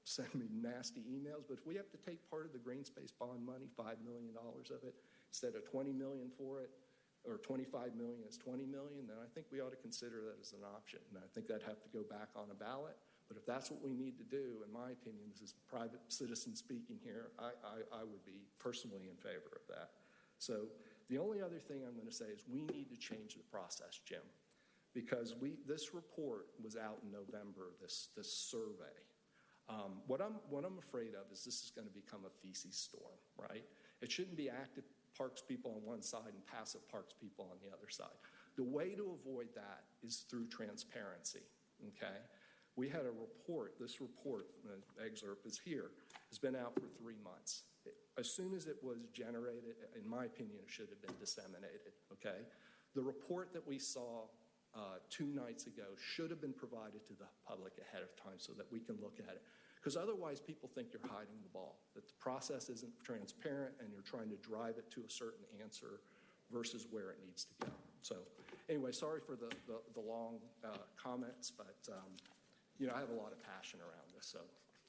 send me nasty emails. But if we have to take part of the green space bond money, $5 million of it, instead of $20 million for it, or $25 million is $20 million, then I think we ought to consider that as an option. And I think that'd have to go back on a ballot. But if that's what we need to do, in my opinion, this is private citizen speaking here, I would be personally in favor of that. So the only other thing I'm going to say is we need to change the process, Jim, because this report was out in November, this survey. What I'm afraid of is this is going to become a feces storm, right? It shouldn't be active parks people on one side and passive parks people on the other side. The way to avoid that is through transparency, okay? We had a report, this report, the excerpt is here, has been out for 3 months. As soon as it was generated, in my opinion, it should have been disseminated, okay? The report that we saw 2 nights ago should have been provided to the public ahead of time so that we can look at it. Because otherwise people think you're hiding the ball, that the process isn't transparent and you're trying to drive it to a certain answer versus where it needs to go. So anyway, sorry for the long comments, but I have a lot of passion around this, so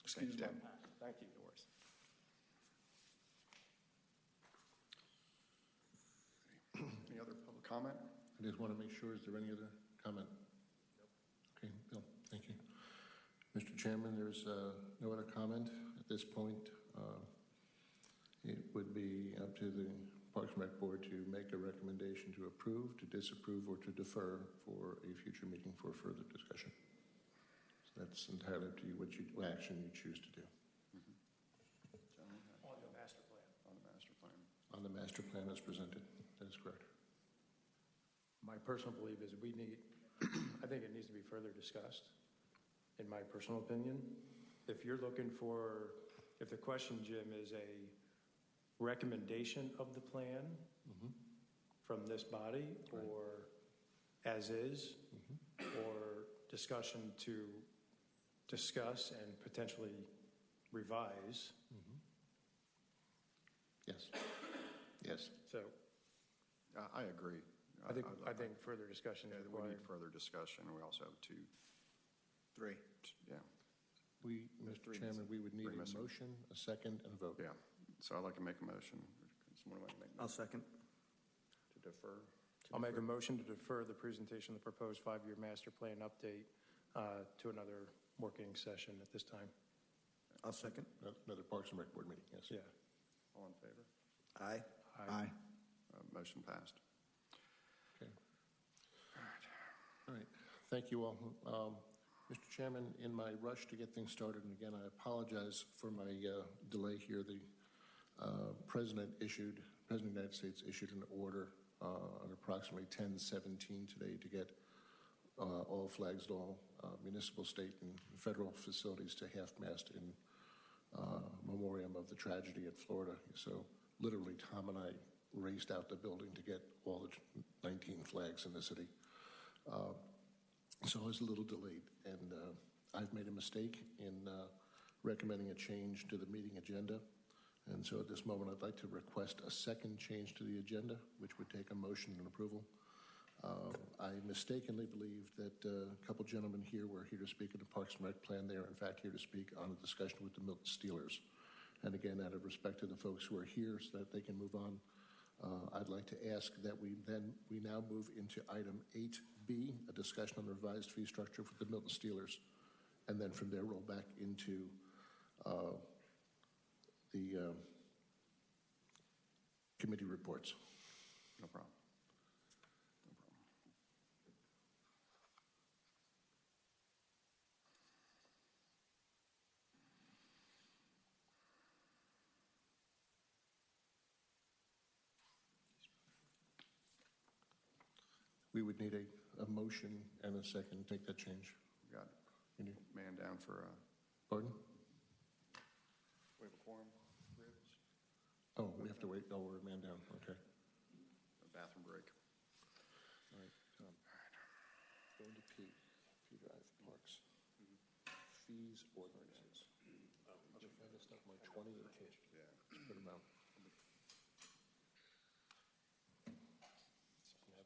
excuse my passion. Thank you, Doris. Any other public comment? I just want to make sure, is there any other comment? Okay, Bill, thank you. Mr. Chairman, there's no other comment at this point. It would be up to the Parks and Rec Board to make a recommendation to approve, to disapprove, or to defer for a future meeting for further discussion. So that's entirely up to you, what action you choose to do. On the master plan. On the master plan. On the master plan as presented, that is correct. My personal belief is I think it needs to be further discussed, in my personal opinion. If you're looking for, if the question, Jim, is a recommendation of the plan from this body, or as is, or discussion to discuss and potentially revise. Yes. Yes. So I agree. I think further discussion is we required. need further discussion. We also have 2. 3. Yeah. Mr. Chairman, we would need a motion, a second, and a vote. Yeah. So I'd like to make a motion. Someone want to make a I'll motion? second. To defer? I'll make a motion to defer the presentation of the proposed 5-year master plan update to another working session at this time. I'll second. Another Parks and Rec Board meeting, yes. Yeah. All in favor? Aye. Aye. Motion passed. Okay. All right. Thank you all. Mr. Chairman, in my rush to get things started, and again, I apologize for my delay here, the President of the United States issued an order at approximately 10:17 today to get all flags at all municipal, state, and federal facilities to half-mast in memoriam of the tragedy at Florida. So literally, Tom and I raced out the building to get all the 19 flags in the city. So I was a little delayed, and I've made a mistake in recommending a change to the meeting agenda. And so at this moment, I'd like to request a second change to the agenda, which would take a motion and approval. I mistakenly believed that a couple gentlemen here were here to speak on the Parks and Rec plan. They are, in fact, here to speak on a discussion with the Milton Steelers. And again, out of respect to the folks who are here so that they can move on, I'd like to ask that we now move into item 8B, a discussion on the revised fee structure for the Milton Steelers, and then from there roll back into the committee reports. No problem. We would need a motion and a second to make that change. We got You need, man down for pardon? we have a quorum. Ribs. Oh, we have to wait. Oh, we're a man down. Okay. A bathroom break. All right. Going to P Drive Parks. Fees ordinances. I should find this stuff, my 20 and 2. Yeah. Just put them out. Font or something.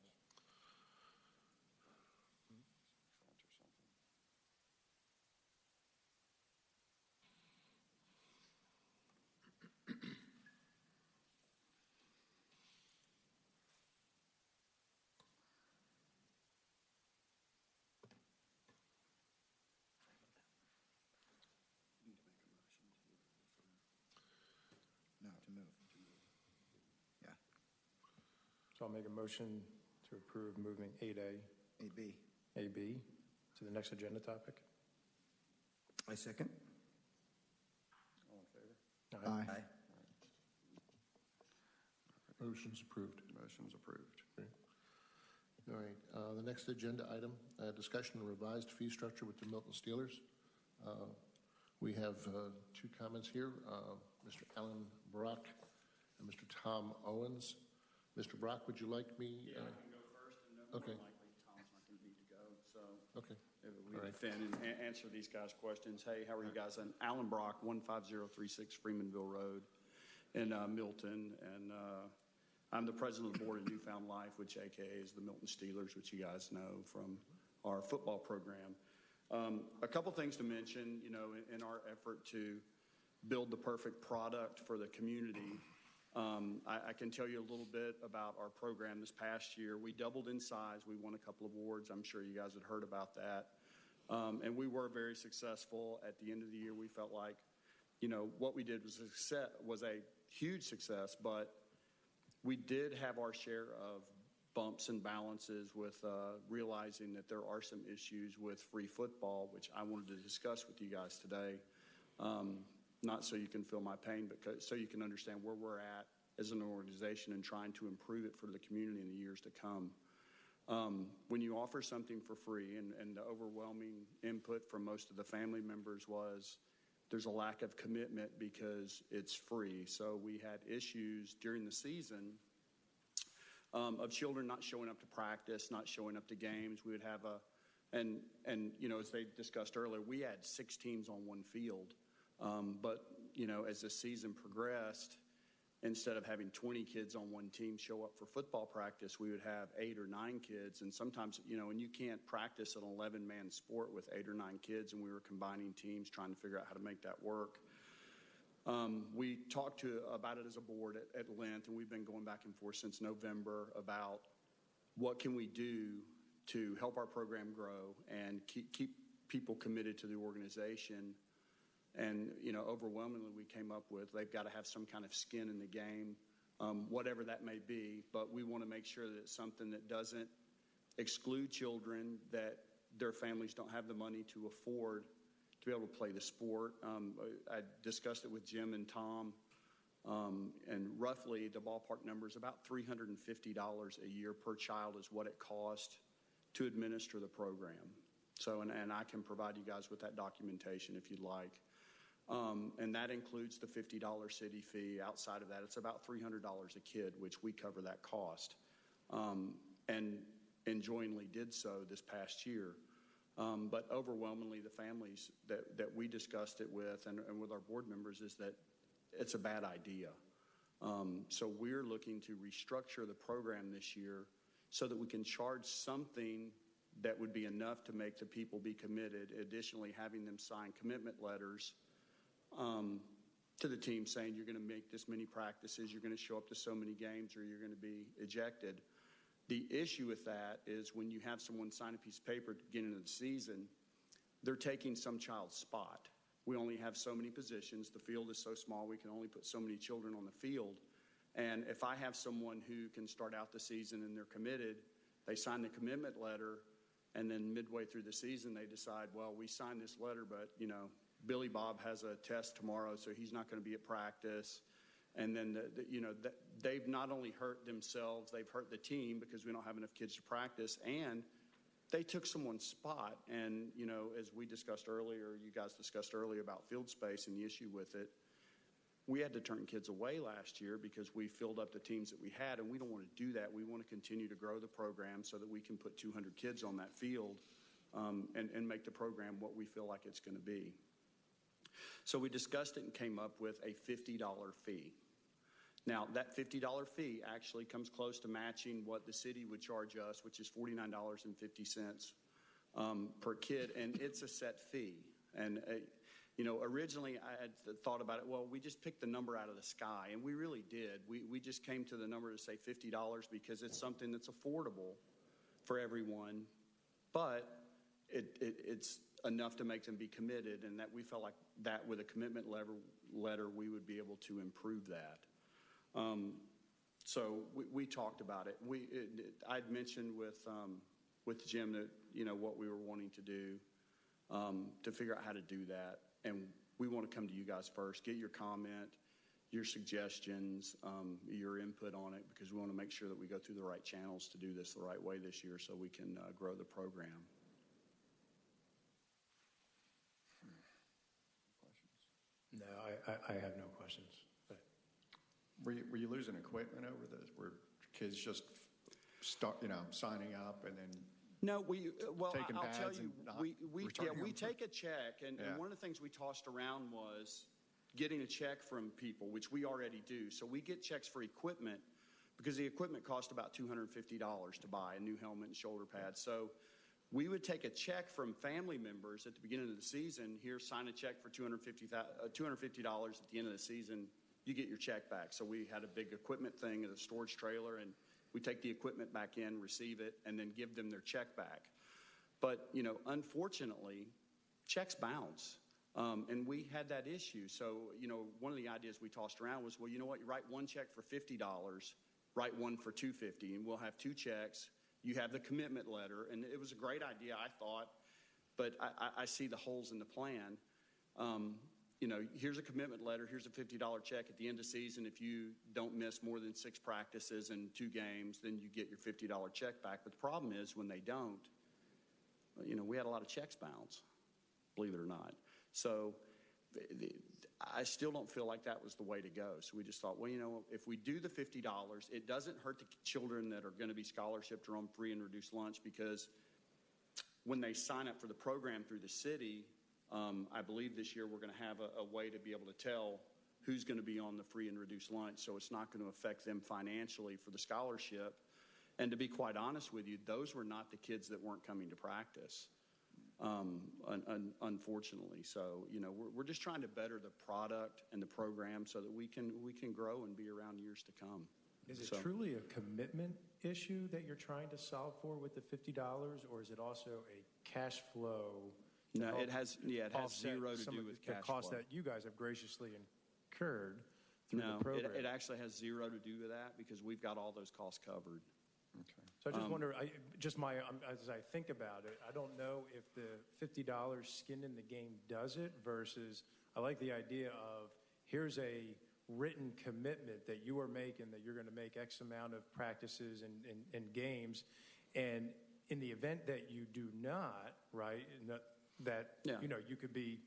No, to move. Yeah, So I'll make a motion to approve moving 8A, 8B. AB to the next agenda topic. I second. All in favor? Aye. Motion's approved. Motion's approved. All right, the next agenda item, discussion on revised fee structure with the Milton Steelers. We have two comments here, Mr. Alan Brock and Mr. Tom Owens. Mr. Brock, would you like me? Yeah, I can go first, and then more Okay. likely Tom's not going to need to go. So Okay, we All right. fit and answer these guys' questions. Hey, how are you guys? And Alan Brock, 15036 Freemanville Road in Milton, and I'm the president of the board of Newfound Life, which AKA is the Milton Steelers, which you guys know from our football program. A couple things to mention, in our effort to build the perfect product for the community. I can tell you a little bit about our program this past year. We doubled in size. We won a couple of awards. I'm sure you guys had heard about that. And we were very successful. At the end of the year, we felt like, what we did was a huge success, but we did have our share of bumps and balances with realizing that there are some issues with free football, which I wanted to discuss with you guys today. Not so you can feel my pain, but so you can understand where we're at as an organization and trying to improve it for the community in the years to come. When you offer something for free, and the overwhelming input from most of the family members was there's a lack of commitment because it's free. So we had issues during the season of children not showing up to practice, not showing up to games. We would have as they discussed earlier, we had 6 teams on one field. But as the season progressed, instead of having 20 kids on one team show up for football practice, we would have 8 or 9 kids. And sometimes, and you can't practice an 11-man sport with 8 or 9 kids, and we were combining teams trying to figure out how to make that work. We talked about it as a board at length, and we've been going back and forth since November about what can we do to help our program grow and keep people committed to the organization. And, overwhelmingly we came up with they've got to have some kind of skin in the game, whatever that may be. But we want to make sure that it's something that doesn't exclude children, that their families don't have the money to afford to be able to play the sport. I discussed it with Jim and Tom, and roughly the ballpark number is about $350 a year per child is what it costs to administer the program. So, and I can provide you guys with that documentation if you'd like. And that includes the $50 city fee. Outside of that, it's about $300 a kid, which we cover that cost. And enjoyingly did so this past year. But overwhelmingly, the families that we discussed it with and with our board members is that it's a bad idea. So we're looking to restructure the program this year so that we can charge something that would be enough to make the people be committed. Additionally, having them sign commitment letters to the team saying you're going to make this many practices, you're going to show up to so many games, or you're going to be ejected. The issue with that is when you have someone sign a piece of paper at the beginning of the season, they're taking some child's spot. We only have so many positions. The field is so small, we can only put so many children on the field. And if I have someone who can start out the season and they're committed, they sign the commitment letter, and then midway through the season they decide, well, we signed this letter, but, Billy Bob has a test tomorrow, so he's not going to be at practice. And then, they've not only hurt themselves, they've hurt the team because we don't have enough kids to practice, and they took someone's spot. And, as we discussed earlier, you guys discussed earlier about field space and the issue with it, we had to turn kids away last year because we filled up the teams that we had, and we don't want to do that. We want to continue to grow the program so that we can put 200 kids on that field and make the program what we feel like it's going to be. So we discussed it and came up with a $50 fee. Now, that $50 fee actually comes close to matching what the city would charge us, which is $49.50 per kid, and it's a set fee. And, originally I had thought about it, well, we just picked the number out of the sky, and we really did. We just came to the number to say $50 because it's something that's affordable for everyone, but it's enough to make them be committed, and that we felt like that with a commitment letter we would be able to improve that. So we talked about it. I'd mentioned with Jim that what we were wanting to do to figure out how to do that, and we want to come to you guys first, get your comment, your suggestions, your input on it, because we want to make sure that we go through the right channels to do this the right way this year so we can grow the program. No, I have no questions. But Were you losing equipment over this? Were kids just signing up and then No, taking I'll pads tell you, and not we returning them? take a check, and one of the things we tossed around was getting a check from people, which we already do. So we get checks for equipment because the equipment cost about $250 to buy, a new helmet and shoulder pads. So we would take a check from family members at the beginning of the season. Here, sign a check for $250 at the end of the season. You get your check back. So we had a big equipment thing at a storage trailer, and we take the equipment back in, receive it, and then give them their check back. But, unfortunately, checks bounce. And we had that issue. So, one of the ideas we tossed around was, well, you know what? You write one check for $50, write one for $250, and we'll have two checks. You have the commitment letter, and it was a great idea, I thought, but I see the holes in the plan. Here's a commitment letter, here's a $50 check at the end of season. If you don't miss more than 6 practices and 2 games, then you get your $50 check back. But the problem is when they don't, we had a lot of checks bounce, believe it or not. So I still don't feel like that was the way to go. So we just thought, well, if we do the $50, it doesn't hurt the children that are going to be scholarshiped or on free and reduced lunch, because when they sign up for the program through the city, I believe this year we're going to have a way to be able to tell who's going to be on the free and reduced lunch, so it's not going to affect them financially for the scholarship. And to be quite honest with you, those were not the kids that weren't coming to practice. Unfortunately. So, we're just trying to better the product and the program so that we can grow and be around years to come. Is it truly a commitment issue that you're trying to solve for with the $50, or is it also a cash flow? No, it has zero to do with cash the cost flow. that you guys have graciously incurred through the program. It actually has zero to do with that because we've got all those costs covered. Okay. So I just wonder, as I think about it, I don't know if the $50 skin in the game does it versus I like the idea of here's a written commitment that you are making that you're going to make X amount of practices and games. And in the event that you do not, right, that, you could be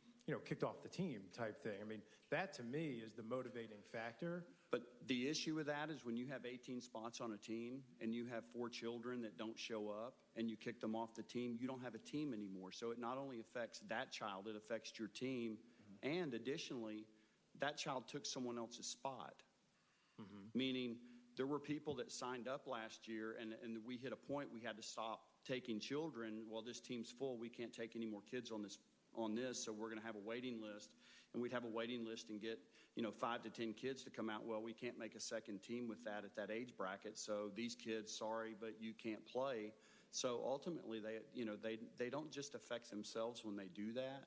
kicked off the team type thing. I mean, that to me is the motivating factor. But the issue with that is when you have 18 spots on a team and you have 4 children that don't show up and you kick them off the team, you don't have a team anymore. So it not only affects that child, it affects your team. And additionally, that child took someone else's spot. Meaning there were people that signed up last year and we hit a point we had to stop taking children. Well, this team's full. We can't take any more kids on this, so we're going to have a waiting list. And we'd have a waiting list and get 5 to 10 kids to come out. Well, we can't make a second team with that at that age bracket. So these kids, sorry, but you can't play. So ultimately, they don't just affect themselves when they do that.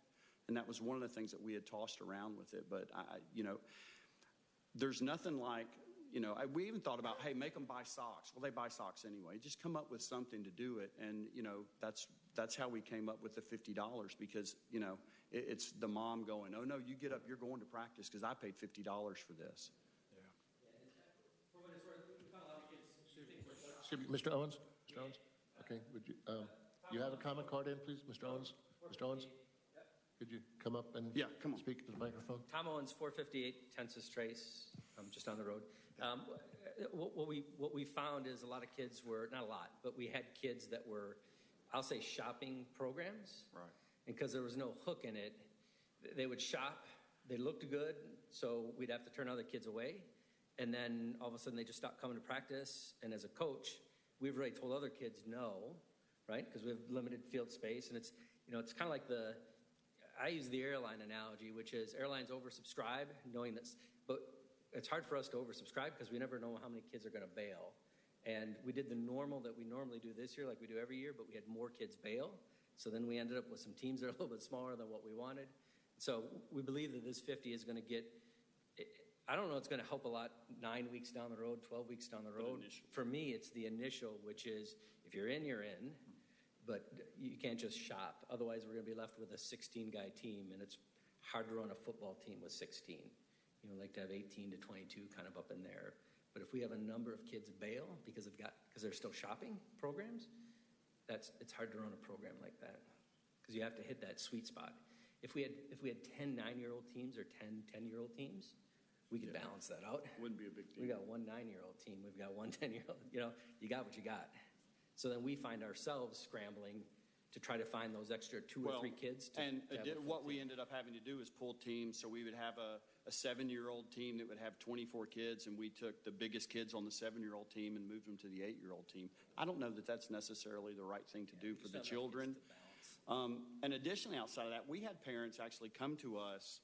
And that was one of the things that we had tossed around with it. But there's nothing like, we even thought about, hey, make them buy socks. Well, they buy socks anyway. Just come up with something to do it. And, that's how we came up with the $50 because, it's the mom going, oh, no, you get up, you're going to practice because I paid $50 for this. Excuse me, Mr. Owens? Mr. Owens? Okay, would you have a comment card in, please, Mr. Owens? Mr. Owens? Could you come up and come on. speak to the microphone? Tom Owens, 458 Tensis Trace, just down the road. What we found is a lot of kids were, not a lot, but we had kids that were, I'll say, shopping programs. Right. And because there was no hook in it, they would shop, they looked good, so we'd have to turn other kids away. And then all of a sudden they just stopped coming to practice. And as a coach, we've already told other kids no, right? Because we have limited field space. And it's, it's kind of like I use the airline analogy, which is airlines oversubscribe, knowing that, but it's hard for us to oversubscribe because we never know how many kids are going to bail. And we did the normal that we normally do this year, like we do every year, but we had more kids bail. So then we ended up with some teams that are a little bit smaller than what we wanted. So we believe that this 50 is going to get, I don't know, it's going to help a lot 9 weeks down the road, 12 weeks down the road. For me, it's the initial, which is if you're in, you're in. But you can't just shop. Otherwise, we're going to be left with a 16-guy team, and it's hard to run a football team with 16. Like to have 18 to 22 kind of up in there. But if we have a number of kids bail because they're still shopping programs, it's hard to run a program like that because you have to hit that sweet spot. If we had 10 9-year-old teams or 10 10-year-old teams, we could balance that out. Wouldn't be a big deal. We got one 9-year-old team. We've got one 10-year-old. You got what you got. So then we find ourselves scrambling to try to find those extra 2 or 3 kids. What we ended up having to do is pull teams. So we would have a 7-year-old team that would have 24 kids, and we took the biggest kids on the 7-year-old team and moved them to the 8-year-old team. I don't know that that's necessarily the right thing to do for the children. And additionally, outside of that, we had parents actually come to us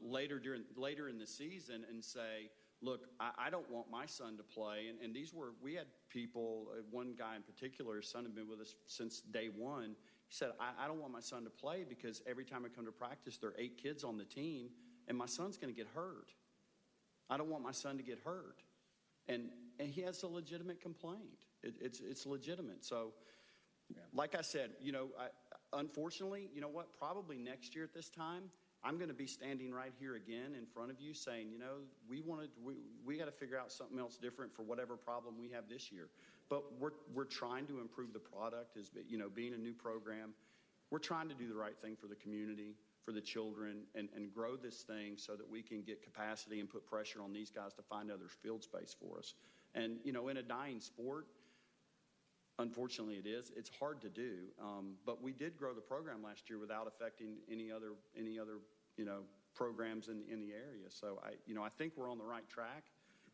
later in the season and say, look, I don't want my son to play. And we had people, one guy in particular, his son had been with us since day one. He said, I don't want my son to play because every time I come to practice, there are 8 kids on the team, and my son's going to get hurt. I don't want my son to get hurt. And he has a legitimate complaint. It's legitimate. So, like I said, unfortunately, you know what? Probably next year at this time, I'm going to be standing right here again in front of you saying, we got to figure out something else different for whatever problem we have this year. But we're trying to improve the product, being a new program. We're trying to do the right thing for the community, for the children, and grow this thing so that we can get capacity and put pressure on these guys to find other field space for us. And, in a dying sport, unfortunately it's hard to do. But we did grow the program last year without affecting any other programs in the area. So I think we're on the right track,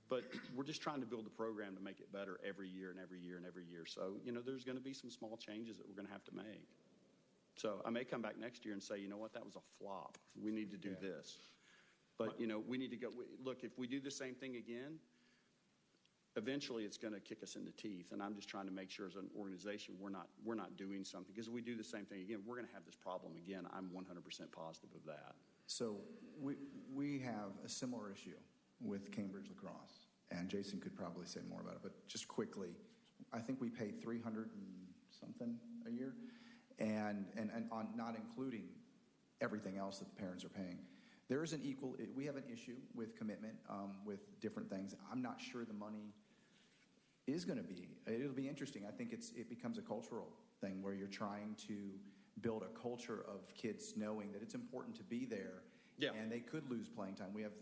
but we're just trying to build the program to make it better every year and every year and every year. So, there's going to be some small changes that we're going to have to make. So I may come back next year and say, that was a flop. We need to do this. But, we need to go, look, if we do the same thing again, eventually it's going to kick us in the teeth. And I'm just trying to make sure as an organization we're not doing something. Because if we do the same thing again, we're going to have this problem again. I'm 100% positive of that. So we have a similar issue with Cambridge lacrosse, and Jason could probably say more about it. But just quickly, I think we pay $300 and something a year, and on not including everything else that the parents are paying. There is we have an issue with commitment with different things. I'm not sure the money is going to be. It'll be interesting. I think it becomes a cultural thing where you're trying to build a culture of kids knowing that it's important to be there. Yeah. And they could lose playing time. We have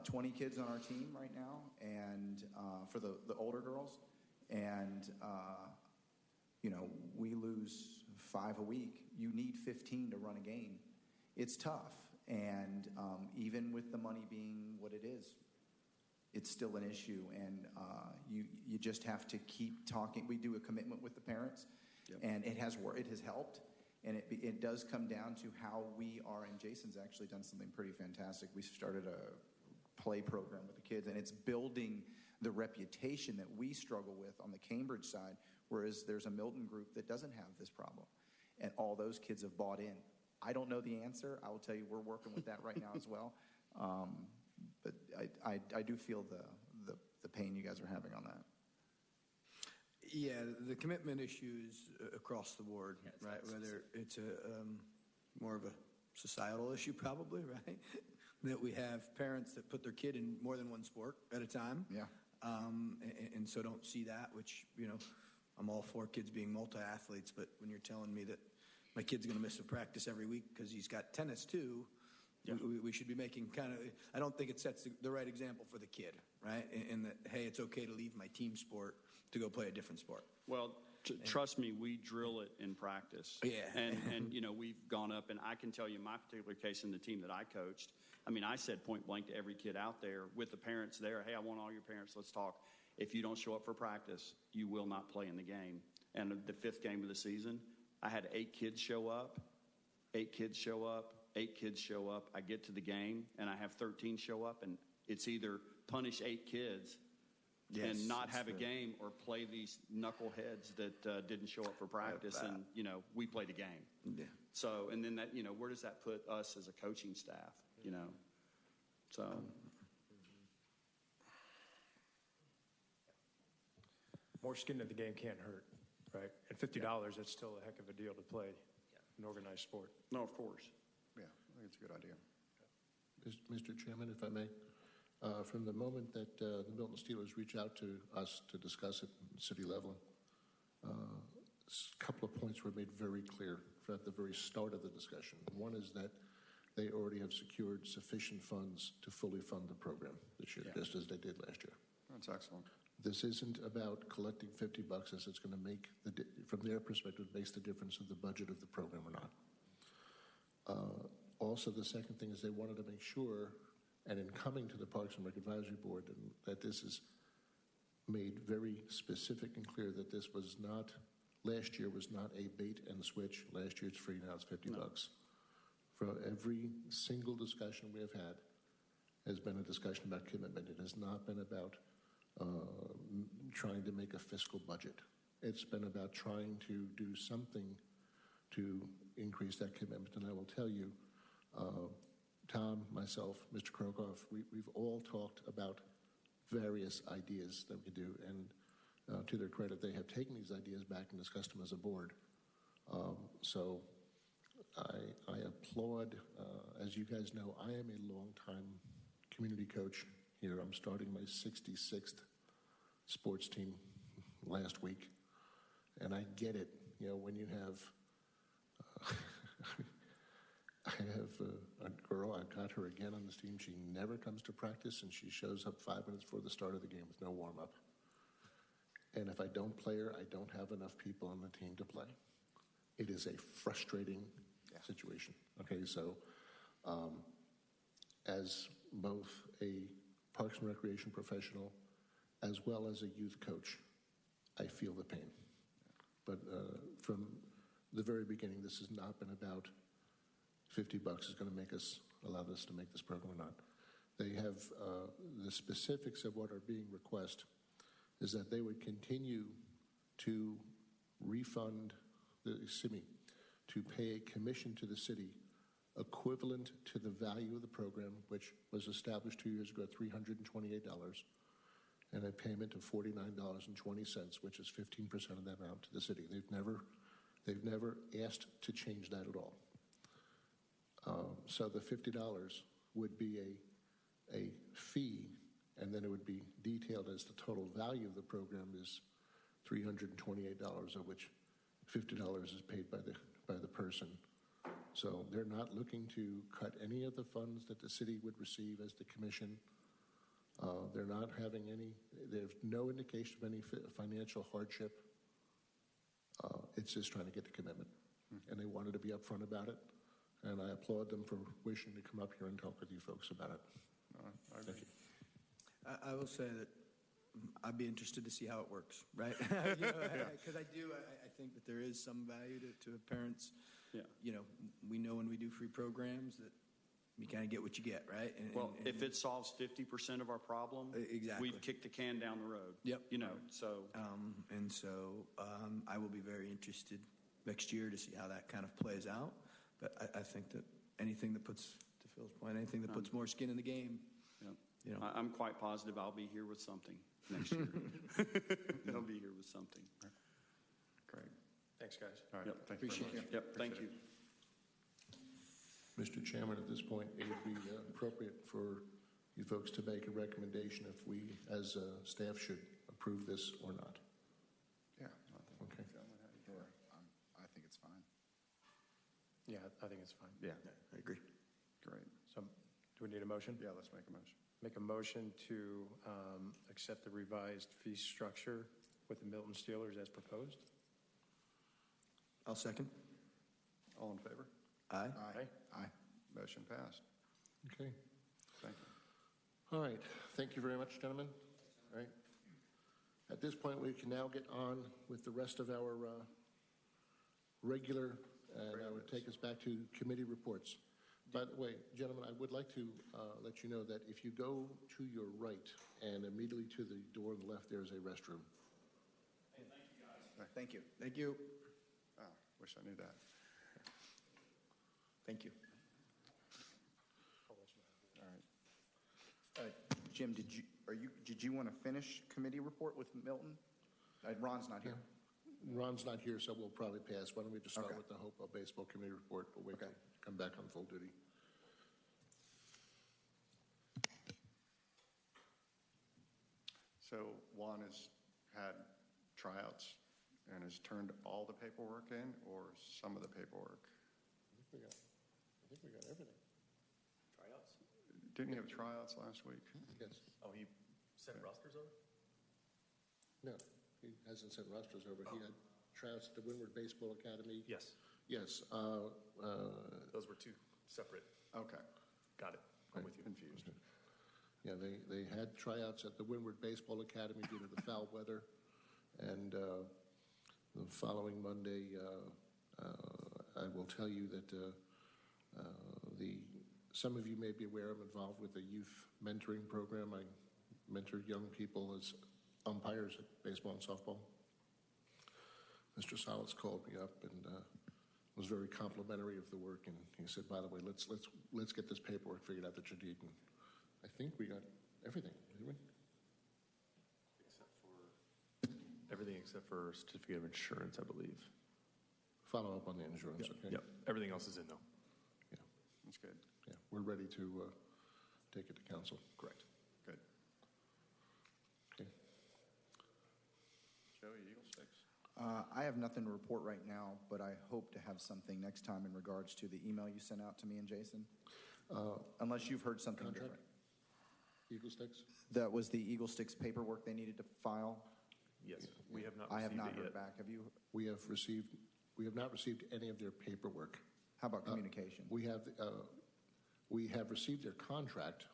20 kids on our team right now, and for the older girls, and we lose 5 a week. You need 15 to run a game. It's tough, and even with the money being what it is, it's still an issue, and you just have to keep talking. We do a commitment with the parents, and it has helped. And it does come down to how we are, and Jason's actually done something pretty fantastic. We started a play program with the kids, and it's building the reputation that we struggle with on the Cambridge side, whereas there's a Milton group that doesn't have this problem. And all those kids have bought in. I don't know the answer. I will tell you we're working with that right now as well. But I do feel the pain you guys are having on that. Yeah, the commitment issues across the board, right? Whether it's more of a societal issue, probably, right? That we have parents that put their kid in more than one sport at a time. Yeah. And so don't see that, which, I'm all for kids being multi-athletes, but when you're telling me that my kid's going to miss a practice every week because he's got tennis too, we should be making I don't think it sets the right example for the kid, right? In that, hey, it's okay to leave my team sport to go play a different sport. Well, trust me, we drill it in practice. Yeah. And we've gone up, and I can tell you my particular case in the team that I coached, I said point blank to every kid out there with the parents there, hey, I want all your parents, let's talk. If you don't show up for practice, you will not play in the game. And the 5th game of the season, I had 8 kids show up, 8 kids show up, 8 kids show up. I get to the game, and I have 13 show up, and it's either punish 8 kids and not have a game, or play these knuckleheads that didn't show up for practice, and we play the game. Yeah. So, and then that where does that put us as a coaching staff? So. More skin in the game can't hurt, right? At $50, that's still a heck of a deal to play an organized sport. No, of course. Yeah, I think it's a good idea. Mr. Chairman, if I may, from the moment that the Milton Steelers reach out to us to discuss it at city level, a couple of points were made very clear at the very start of the discussion. One is that they already have secured sufficient funds to fully fund the program this year, just as they did last year. That's excellent. This isn't about collecting $50 as it's going to make, from their perspective, makes the difference of the budget of the program or not. Also, the second thing is they wanted to make sure, and in coming to the Parks and Rec Advisory Board, that this is made very specific and clear that this was not, last year was not a bait and switch. Last year it's free, now it's $50. For every single discussion we have had has been a discussion about commitment. It has not been about trying to make a fiscal budget. It's been about trying to do something to increase that commitment. And I will tell you, Tom, myself, Mr. Krokoff, we've all talked about various ideas that we could do. And to their credit, they have taken these ideas back and discussed them as a board. So I applaud, as you guys know, I am a longtime community coach here. I'm starting my 66th sports team last week. And I get it, when you have, I have a girl, I've got her again on this team. She never comes to practice, and she shows up 5 minutes before the start of the game with no warm-up. And if I don't play her, I don't have enough people on the team to play. It is a frustrating situation. Okay, so as both a Parks and Recreation professional as well as a youth coach, I feel the pain. But from the very beginning, this has not been about $50 is going to allow us to make this program or not. They have the specifics of what are being requested is that they would continue to to pay a commission to the city equivalent to the value of the program, which was established 2 years ago at $328, and a payment of $49.20, which is 15% of that amount to the city. They've never asked to change that at all. So the $50 would be a fee, and then it would be detailed as the total value of the program is $328, of which $50 is paid by the person. So they're not looking to cut any of the funds that the city would receive as the commission. They're not having there's no indication of any financial hardship. It's just trying to get the commitment. And they wanted to be upfront about it. And I applaud them for wishing to come up here and talk with you folks about it. Thank you. I will say that I'd be interested to see how it works, right? Because I think that there is some value to parents. Yeah. We know when we do free programs that you kind of get what you get, right? And if it solves 50% of our problem, exactly, we've kicked the can down the road. Yep. So. I will be very interested next year to see how that kind of plays out. But I think that anything that puts, to Phil's point, anything that puts more skin in the game. Yeah. I'm quite positive I'll be here with something next year. I'll be here with something. Great. Thanks, guys. All right. Yep. Thank you very Appreciate much. it. Yep. Thank you. Mr. Chairman, at this point, it would be appropriate for you folks to make a recommendation if we, as staff, should approve this or not. Yeah. Okay. Sure. I think it's fine. Yeah, I think it's fine. Yeah, I agree. great. So do we need a motion? Yeah, let's make a motion. Make a motion to accept the revised fee structure with the Milton Steelers as proposed. I'll second. All in favor? Aye. Aye. Motion passed. Okay. Thank you. All right. Thank you very much, gentlemen. All right. At this point, we can now get on with the rest of our regular, and I would take us back to committee reports. By the way, gentlemen, I would like to let you know that if you go to your right and immediately to the door on the left, there is a restroom. Hey, thank you, guys. Thank you. Thank you. Oh, wish I knew that. Thank you. All right. Jim, did you want to finish committee report with Milton? Ron's not here. Ron's not here, so we'll probably pass. Why don't we just start Okay. with the Hopewell Baseball Committee report? We'll wait till Okay. you come back on full duty. So Juan has had tryouts and has turned all the paperwork in or some of the paperwork? I think we got everything. Tryouts? Didn't you have tryouts last week? Yes. Oh, he sent rosters over? No, he hasn't sent rosters over. He had tryouts at the Windward Baseball Academy. Yes. Yes. Those were two separate. Okay. Got it. I'm with you. Confused. Yeah, they had tryouts at the Windward Baseball Academy due to the foul weather. And the following Monday, I will tell you that some of you may be aware I'm involved with a youth mentoring program. I mentor young people as umpires at baseball and softball. Mr. Salas called me up and was very complimentary of the work, and he said, "By the way, let's get this paperwork figured out that you need." And I think we got everything, didn't we? Everything except for certificate of insurance, I believe. Follow up on the insurance, okay? Yep. Everything else is in, though. Yeah, That's good. yeah. We're ready to take it to council. Correct. Good. Okay. Joey, Eagle Sticks? I have nothing to report right now, but I hope to have something next time in regards to the email you sent out to me and Jason. Unless you've heard something Contract? different. Eagle Sticks? That was the Eagle Sticks paperwork they needed to file. Yes. We have not I have received not it heard yet. back. Have you? We have not received any of their paperwork. How about communication? We have received their contract,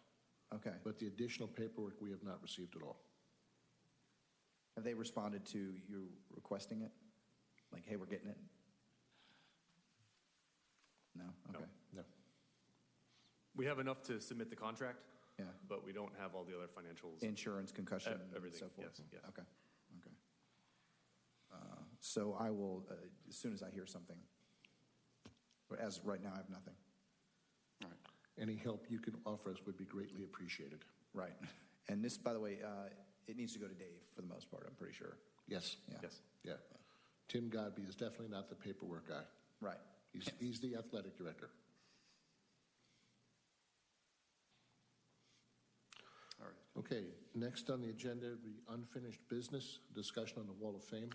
Okay. but the additional paperwork we have not received at all. Have they responded to you requesting it? Like, hey, we're getting it? No? Okay. No. We have enough to submit the contract, Yeah. but we don't have all the other financials. Insurance, concussion, Everything, and so forth? yes, yes. Okay. So I will, as soon as I hear something. But as of right now, I have nothing. All right. Any help you can offer us would be greatly appreciated. Right. And this, by the way, it needs to go to Dave for the most part, I'm pretty sure. Yes. Yeah. Yes. Yeah. Tim Godby is definitely not the paperwork guy. Right. He's the athletic director. All right. Okay, next on the agenda, the unfinished business, discussion on the Wall of Fame.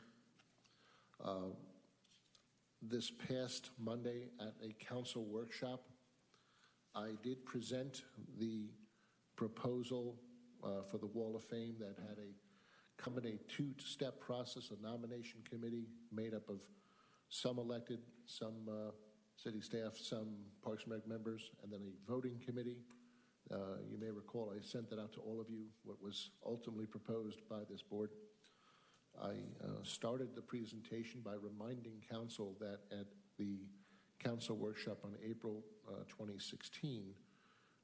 this past Monday at a council workshop, I did present the proposal for the Wall of Fame that had a two-step process, a nomination committee made up of some elected, some city staff, some Parks and Rec members, and then a voting committee. You may recall I sent that out to all of you, what was ultimately proposed by this board. I started the presentation by reminding council that at the council workshop on April 2016,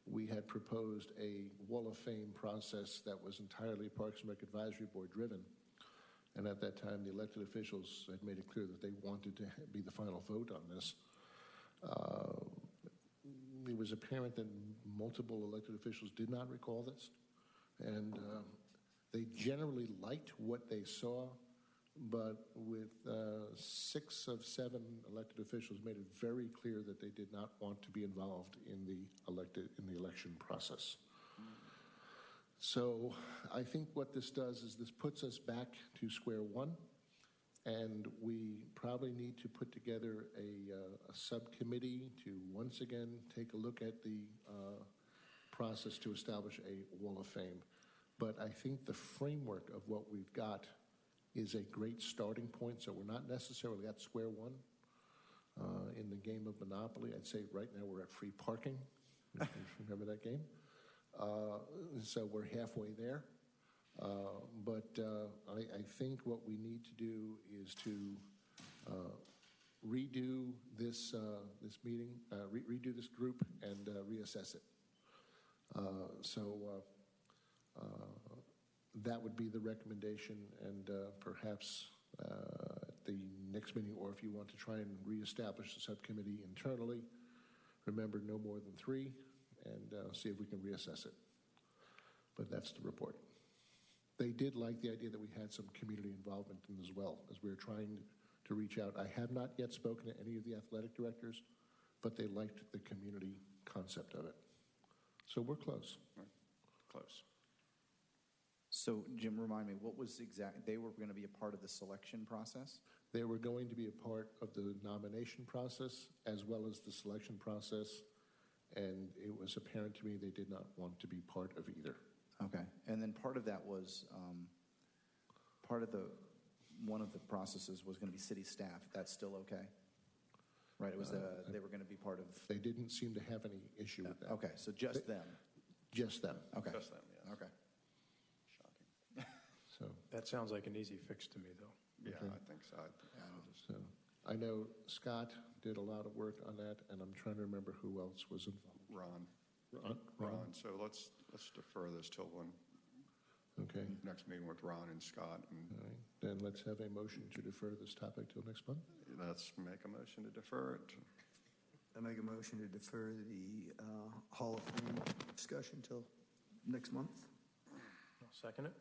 we had proposed a Wall of Fame process that was entirely Parks and Rec Advisory Board driven. And at that time, the elected officials had made it clear that they wanted to be the final vote on this. It was apparent that multiple elected officials did not recall this. And they generally liked what they saw, but with 6 of 7 elected officials made it very clear that they did not want to be involved in the election process. So I think what this does is this puts us back to square one, and we probably need to put together a subcommittee to once again take a look at the process to establish a Wall of Fame. But I think the framework of what we've got is a great starting point, so we're not necessarily at square one. In the game of Monopoly, I'd say right now we're at free parking. Remember that game? So we're halfway there. But I think what we need to do is to redo this meeting, redo this group, and reassess it. That would be the recommendation, and perhaps at the next meeting, or if you want to try and reestablish the subcommittee internally, remember no more than 3, and see if we can reassess it. But that's the report. They did like the idea that we had some community involvement in as well, as we were trying to reach out. I have not yet spoken to any of the athletic directors, but they liked the community concept of it. So we're close. Right. Close. So, Jim, remind me, what was they were going to be a part of the selection process? They were going to be a part of the nomination process as well as the selection process, and it was apparent to me they did not want to be part of either. Okay. And then part of that was, one of the processes was going to be city staff. That's still okay? Right, it was they were going to be part of... They didn't seem to have any issue with that. Okay, so just them? Just them. Okay. Just them, yes. Okay. Shocking. So, That sounds like an easy fix to me, though. Yeah, Okay. I think so. so I know Scott did a lot of work on that, and I'm trying to remember who else was involved. Ron. So let's defer this till Okay. next meeting with Ron and Scott, and All right. Then let's have a motion to defer this topic till next month. let's make a motion to defer it. I make a motion to defer the Hall of Fame discussion till next month. I'll second it.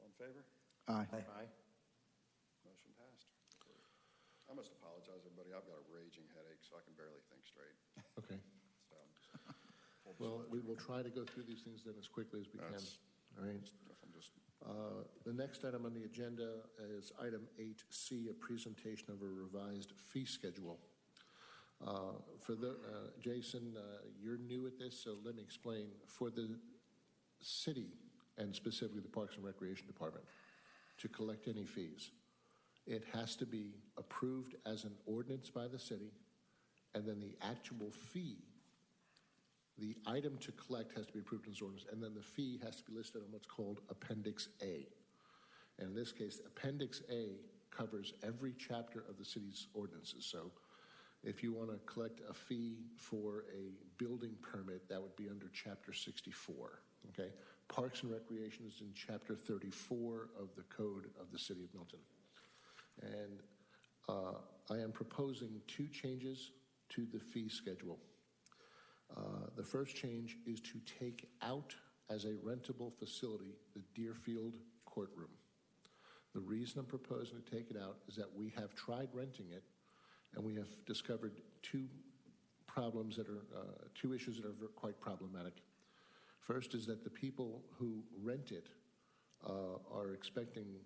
All in favor? Aye. Aye. Motion passed. I must apologize, everybody. I've got a raging headache, so I can barely think straight. Okay. So, Well, we will try to go through these things then as quickly as we can. That's- All right. I'm just The next item on the agenda is item 8C, a presentation of a revised fee schedule. Jason, you're new at this, so let me explain. For the city, and specifically the Parks and Recreation Department, to collect any fees, it has to be approved as an ordinance by the city, and then the actual fee, the item to collect has to be approved as ordinance, and then the fee has to be listed on what's called Appendix A. And in this case, Appendix A covers every chapter of the city's ordinances. So if you want to collect a fee for a building permit, that would be under Chapter 64, okay? Parks and Recreation is in Chapter 34 of the Code of the City of Milton. And I am proposing 2 changes to the fee schedule. The first change is to take out as a rentable facility the Deerfield courtroom. The reason I'm proposing to take it out is that we have tried renting it, and we have discovered 2 problems that are 2 issues that are quite problematic. First is that the people who rent it are expecting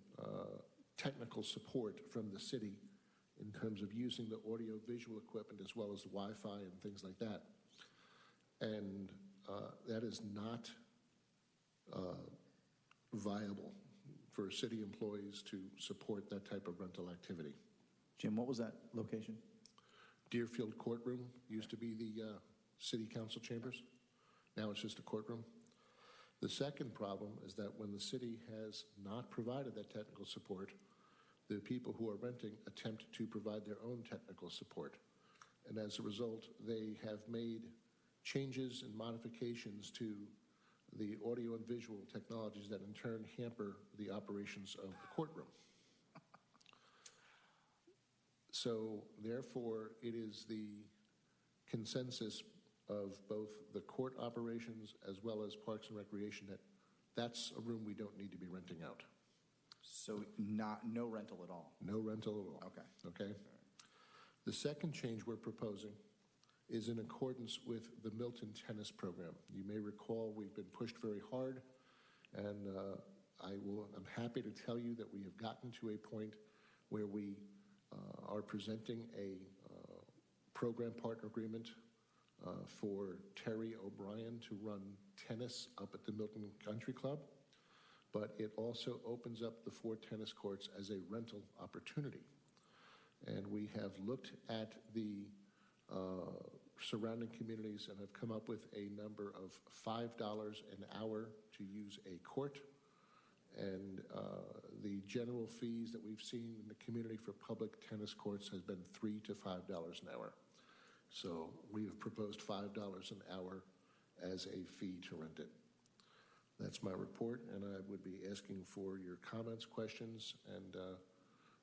technical support from the city in terms of using the audio-visual equipment as well as the Wi-Fi and things like that. And that is not viable for city employees to support that type of rental activity. Jim, what was that location? Deerfield Courtroom used to be the city council chambers. Now it's just a courtroom. The second problem is that when the city has not provided that technical support, the people who are renting attempt to provide their own technical support. And as a result, they have made changes and modifications to the audio and visual technologies that in turn hamper the operations of the courtroom. So therefore, it is the consensus of both the court operations as well as Parks and Recreation that that's a room we don't need to be renting out. So no rental at all? No rental at all. Okay. Okay? The second change we're proposing is in accordance with the Milton Tennis Program. You may recall we've been pushed very hard, and I'm happy to tell you that we have gotten to a point where we are presenting a program partner agreement for Terry O'Brien to run tennis up at the Milton Country Club, but it also opens up the 4 tennis courts as a rental opportunity. And we have looked at the surrounding communities and have come up with a number of $5 an hour to use a court. And the general fees that we've seen in the community for public tennis courts has been $3 to $5 an hour. So we have proposed $5 an hour as a fee to rent it. That's my report, and I would be asking for your comments, questions, and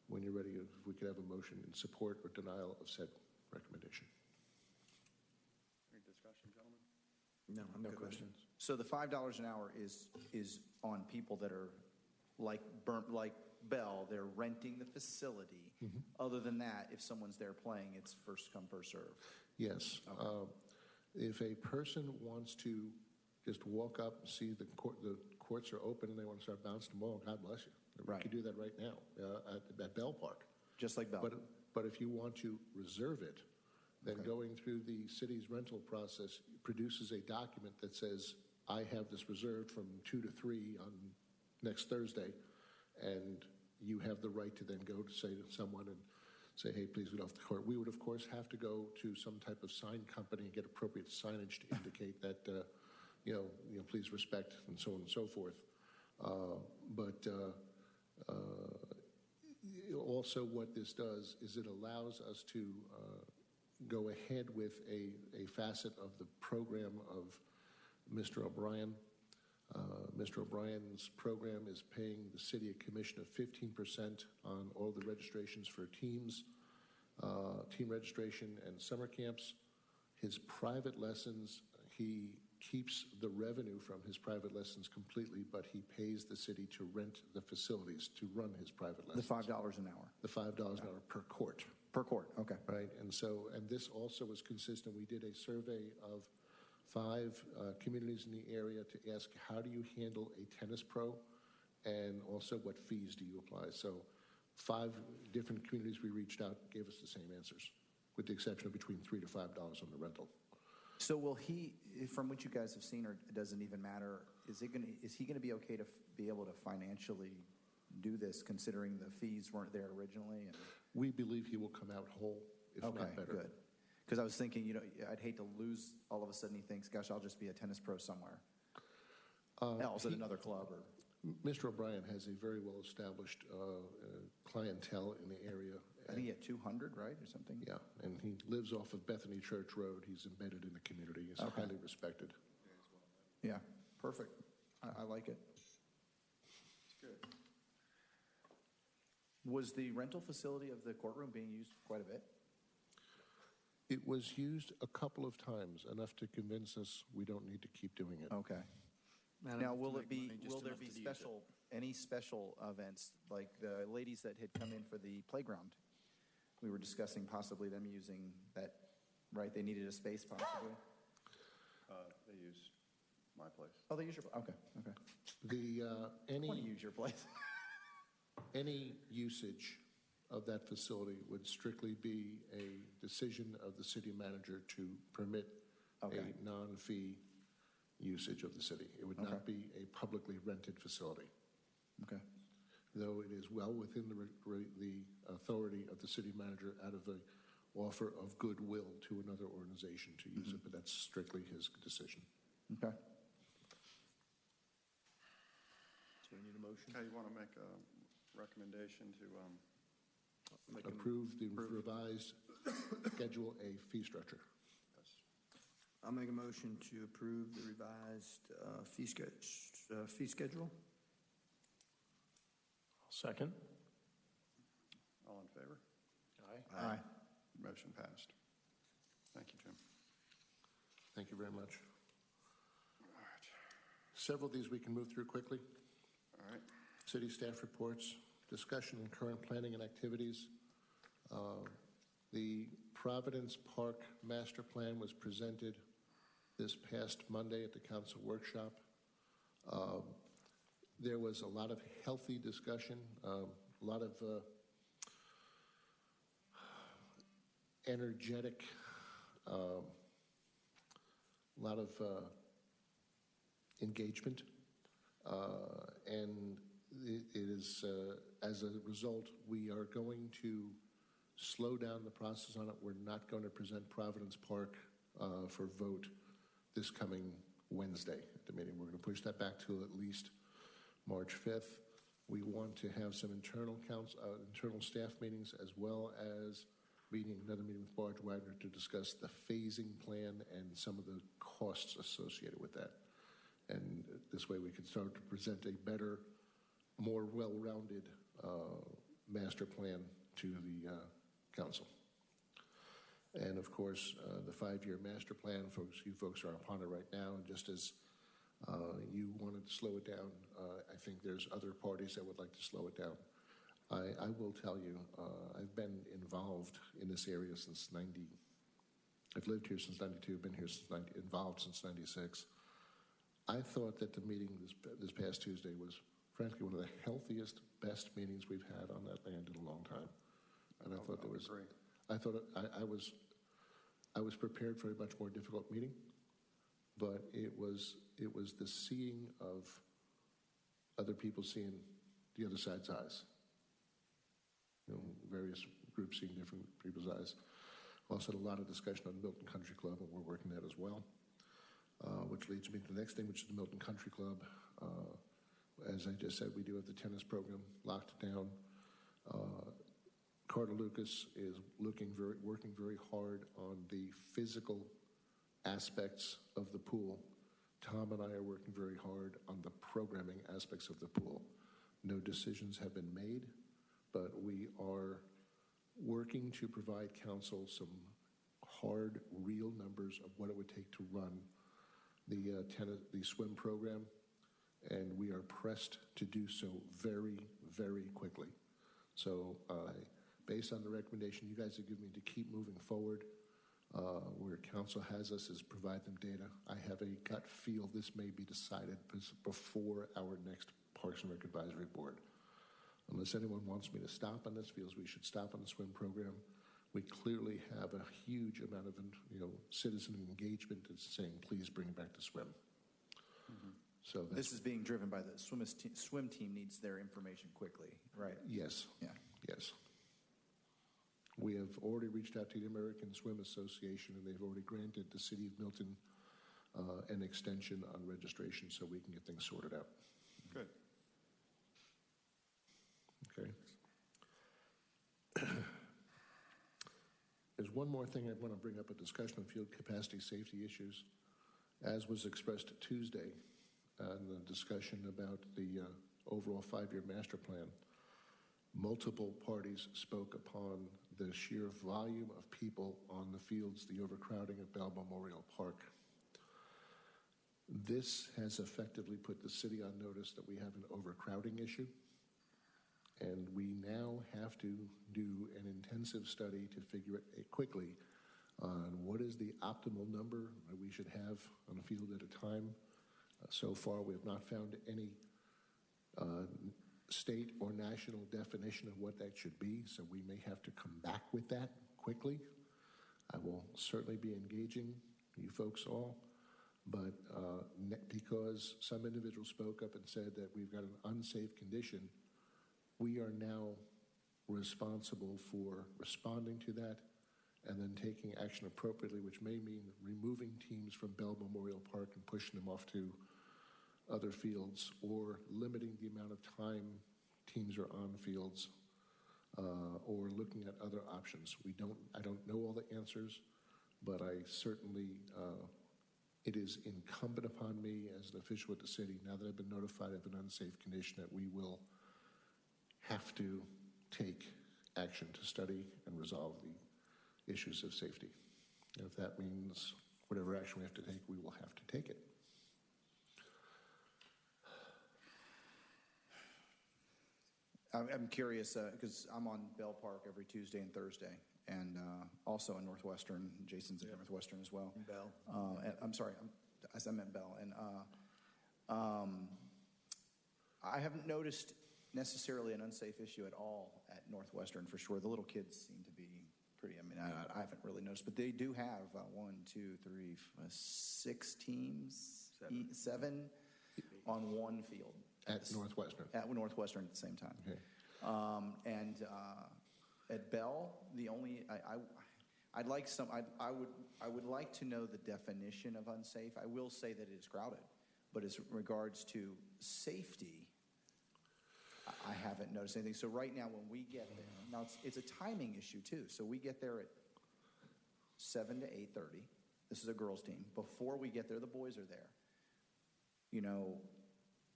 when you're ready, if we could have a motion in support or denial of said recommendation. Any discussion, gentlemen? No, I'm No good. questions. So the $5 an hour is on people that are like Bell, they're renting the facility. Other than that, if someone's there playing, it's first come, first serve. Yes. Okay. If a person wants to just walk up and see the courts are open and they want to start bouncing the ball, God bless you. Right. We could do that right now at Bell Park. Just like Bell. But if you want to reserve it, then Okay. going through the city's rental process produces a document that says, I have this reserved from 2 to 3 on next Thursday, and you have the right to then go to say to someone and say, hey, please get off the court. We would, of course, have to go to some type of sign company and get appropriate signage to indicate that, please respect and so on and so forth. But also what this does is it allows us to go ahead with a facet of the program of Mr. O'Brien. Mr. O'Brien's program is paying the city a commission of 15% on all the registrations for teams, team registration, and summer camps. His private lessons, he keeps the revenue from his private lessons completely, but he pays the city to rent the facilities to run his private lessons. The $5 an hour. The $5 an hour per court. Per court, okay. Right, and this also was consistent. We did a survey of 5 communities in the area to ask, how do you handle a tennis pro? And also, what fees do you apply? So 5 different communities we reached out gave us the same answers, with the exception of between $3 to $5 on the rental. So will he, from what you guys have seen, or it doesn't even matter, is he going to be okay to be able to financially do this, considering the fees weren't there originally? And we believe he will come out whole, if okay, not better. Good. Because I was thinking, I'd hate to lose all of a sudden he thinks, gosh, I'll just be a tennis pro somewhere else at another club. Or Mr. O'Brien has a very well-established clientele in the area. I think he had 200, right, or something? Yeah, and he lives off of Bethany Church Road. He's embedded in the community. He's Okay. highly respected. Yeah, perfect. I like it. Good. Was the rental facility of the courtroom being used quite a bit? It was used a couple of times, enough to convince us we don't need to keep doing it. Okay. Now, will there be any special events, like the ladies that had come in for the playground? We were discussing possibly them using that, right? They needed a space possibly? They use my place. Oh, they use your, okay. The I want to use your place. any usage of that facility would strictly be a decision of the city manager to permit Okay. a non-fee usage of the city. It would not be a publicly rented facility, Okay. though it is well within the authority of the city manager out of an offer of goodwill to another organization to use it, but that's strictly his decision. Okay. So we need a motion? Okay, you want to make a recommendation to, Approve the revised Schedule A fee structure. I'll make a motion to approve the revised fee schedule. Second? all in favor? Aye. Aye. Motion passed. Thank you, Jim. Thank you very much. Several of these we can move through quickly. All right. City staff reports, discussion and current planning and activities. The Providence Park Master Plan was presented this past Monday at the council workshop. There was a lot of healthy discussion, a lot of energetic, a lot of engagement, and it is, as a result, we are going to slow down the process on it. We're not going to present Providence Park for vote this coming Wednesday at the meeting. We're going to push that back to at least March 5th. We want to have some internal staff meetings, as well as another meeting with Barge Wagner to discuss the phasing plan and some of the costs associated with that. And this way we can start to present a better, more well-rounded master plan to the council. And of course, the 5-year master plan, you folks are upon it right now. And just as you wanted to slow it down, I think there's other parties that would like to slow it down. I will tell you, I've been involved in this area since 90. I've lived here since 92, been here since 90, involved since 96. I thought that the meeting this past Tuesday was, frankly, one of the healthiest, best meetings we've had on that land in a long time. And I thought there was, I thought I was prepared for a much more difficult meeting, but it was the seeing of other people seeing the other side's eyes. You know, various groups seeing different people's eyes. Also had a lot of discussion on Milton Country Club, and we're working that as well, which leads me to the next thing, which is the Milton Country Club. As I just said, we do have the tennis program locked down. Carter Lucas is working very hard on the physical aspects of the pool. Tom and I are working very hard on the programming aspects of the pool. No decisions have been made, but we are working to provide council some hard, real numbers of what it would take to run the swim program, and we are pressed to do so very, very quickly. So based on the recommendation you guys have given me to keep moving forward, where council has us is provide them data. I have a gut feel this may be decided before our next Parks and Rec Advisory Board. Unless anyone wants me to stop on this, feels we should stop on the swim program. We clearly have a huge amount of citizen engagement that's saying, please bring back to swim. Mm-hmm. So this is being driven by the swim team needs their information quickly, right? Yes. Yeah. Yes. We have already reached out to the American Swim Association, and they've already granted the City of Milton an extension on registration so we can get things sorted out. Good. Okay. There's one more thing I want to bring up, a discussion of field capacity safety issues. As was expressed Tuesday in the discussion about the overall 5-year master plan, multiple parties spoke upon the sheer volume of people on the fields, the overcrowding of Bell Memorial Park. This has effectively put the city on notice that we have an overcrowding issue, and we now have to do an intensive study to figure it quickly on what is the optimal number that we should have on a field at a time. So far, we have not found any state or national definition of what that should be, so we may have to come back with that quickly. I will certainly be engaging you folks all, but because some individuals spoke up and said that we've got an unsafe condition, we are now responsible for responding to that and then taking action appropriately, which may mean removing teams from Bell Memorial Park and pushing them off to other fields, or limiting the amount of time teams are on fields, or looking at other options. I don't know all the answers, but I certainly, it is incumbent upon me as an official with the city, now that I've been notified of an unsafe condition, that we will have to take action to study and resolve the issues of safety. And if that means whatever action we have to take, we will have to take it. I'm curious, because I'm on Bell Park every Tuesday and Thursday, and also in Northwestern. Jason's at Northwestern as well. Bell. I'm sorry, I meant Bell. And I haven't noticed necessarily an unsafe issue at all at Northwestern, for sure. The little kids seem to be pretty, I haven't really noticed, but they do have 6 teams, seven on one field. At Northwestern. At Northwestern at the same time. Okay. And at Bell, the only I would like to know the definition of unsafe. I will say that it is crowded, but as regards to safety, I haven't noticed anything. So right now, when we get there, now it's a timing issue too. So we get there at 7 to 8:30. This is a girls' team. Before we get there, the boys are there.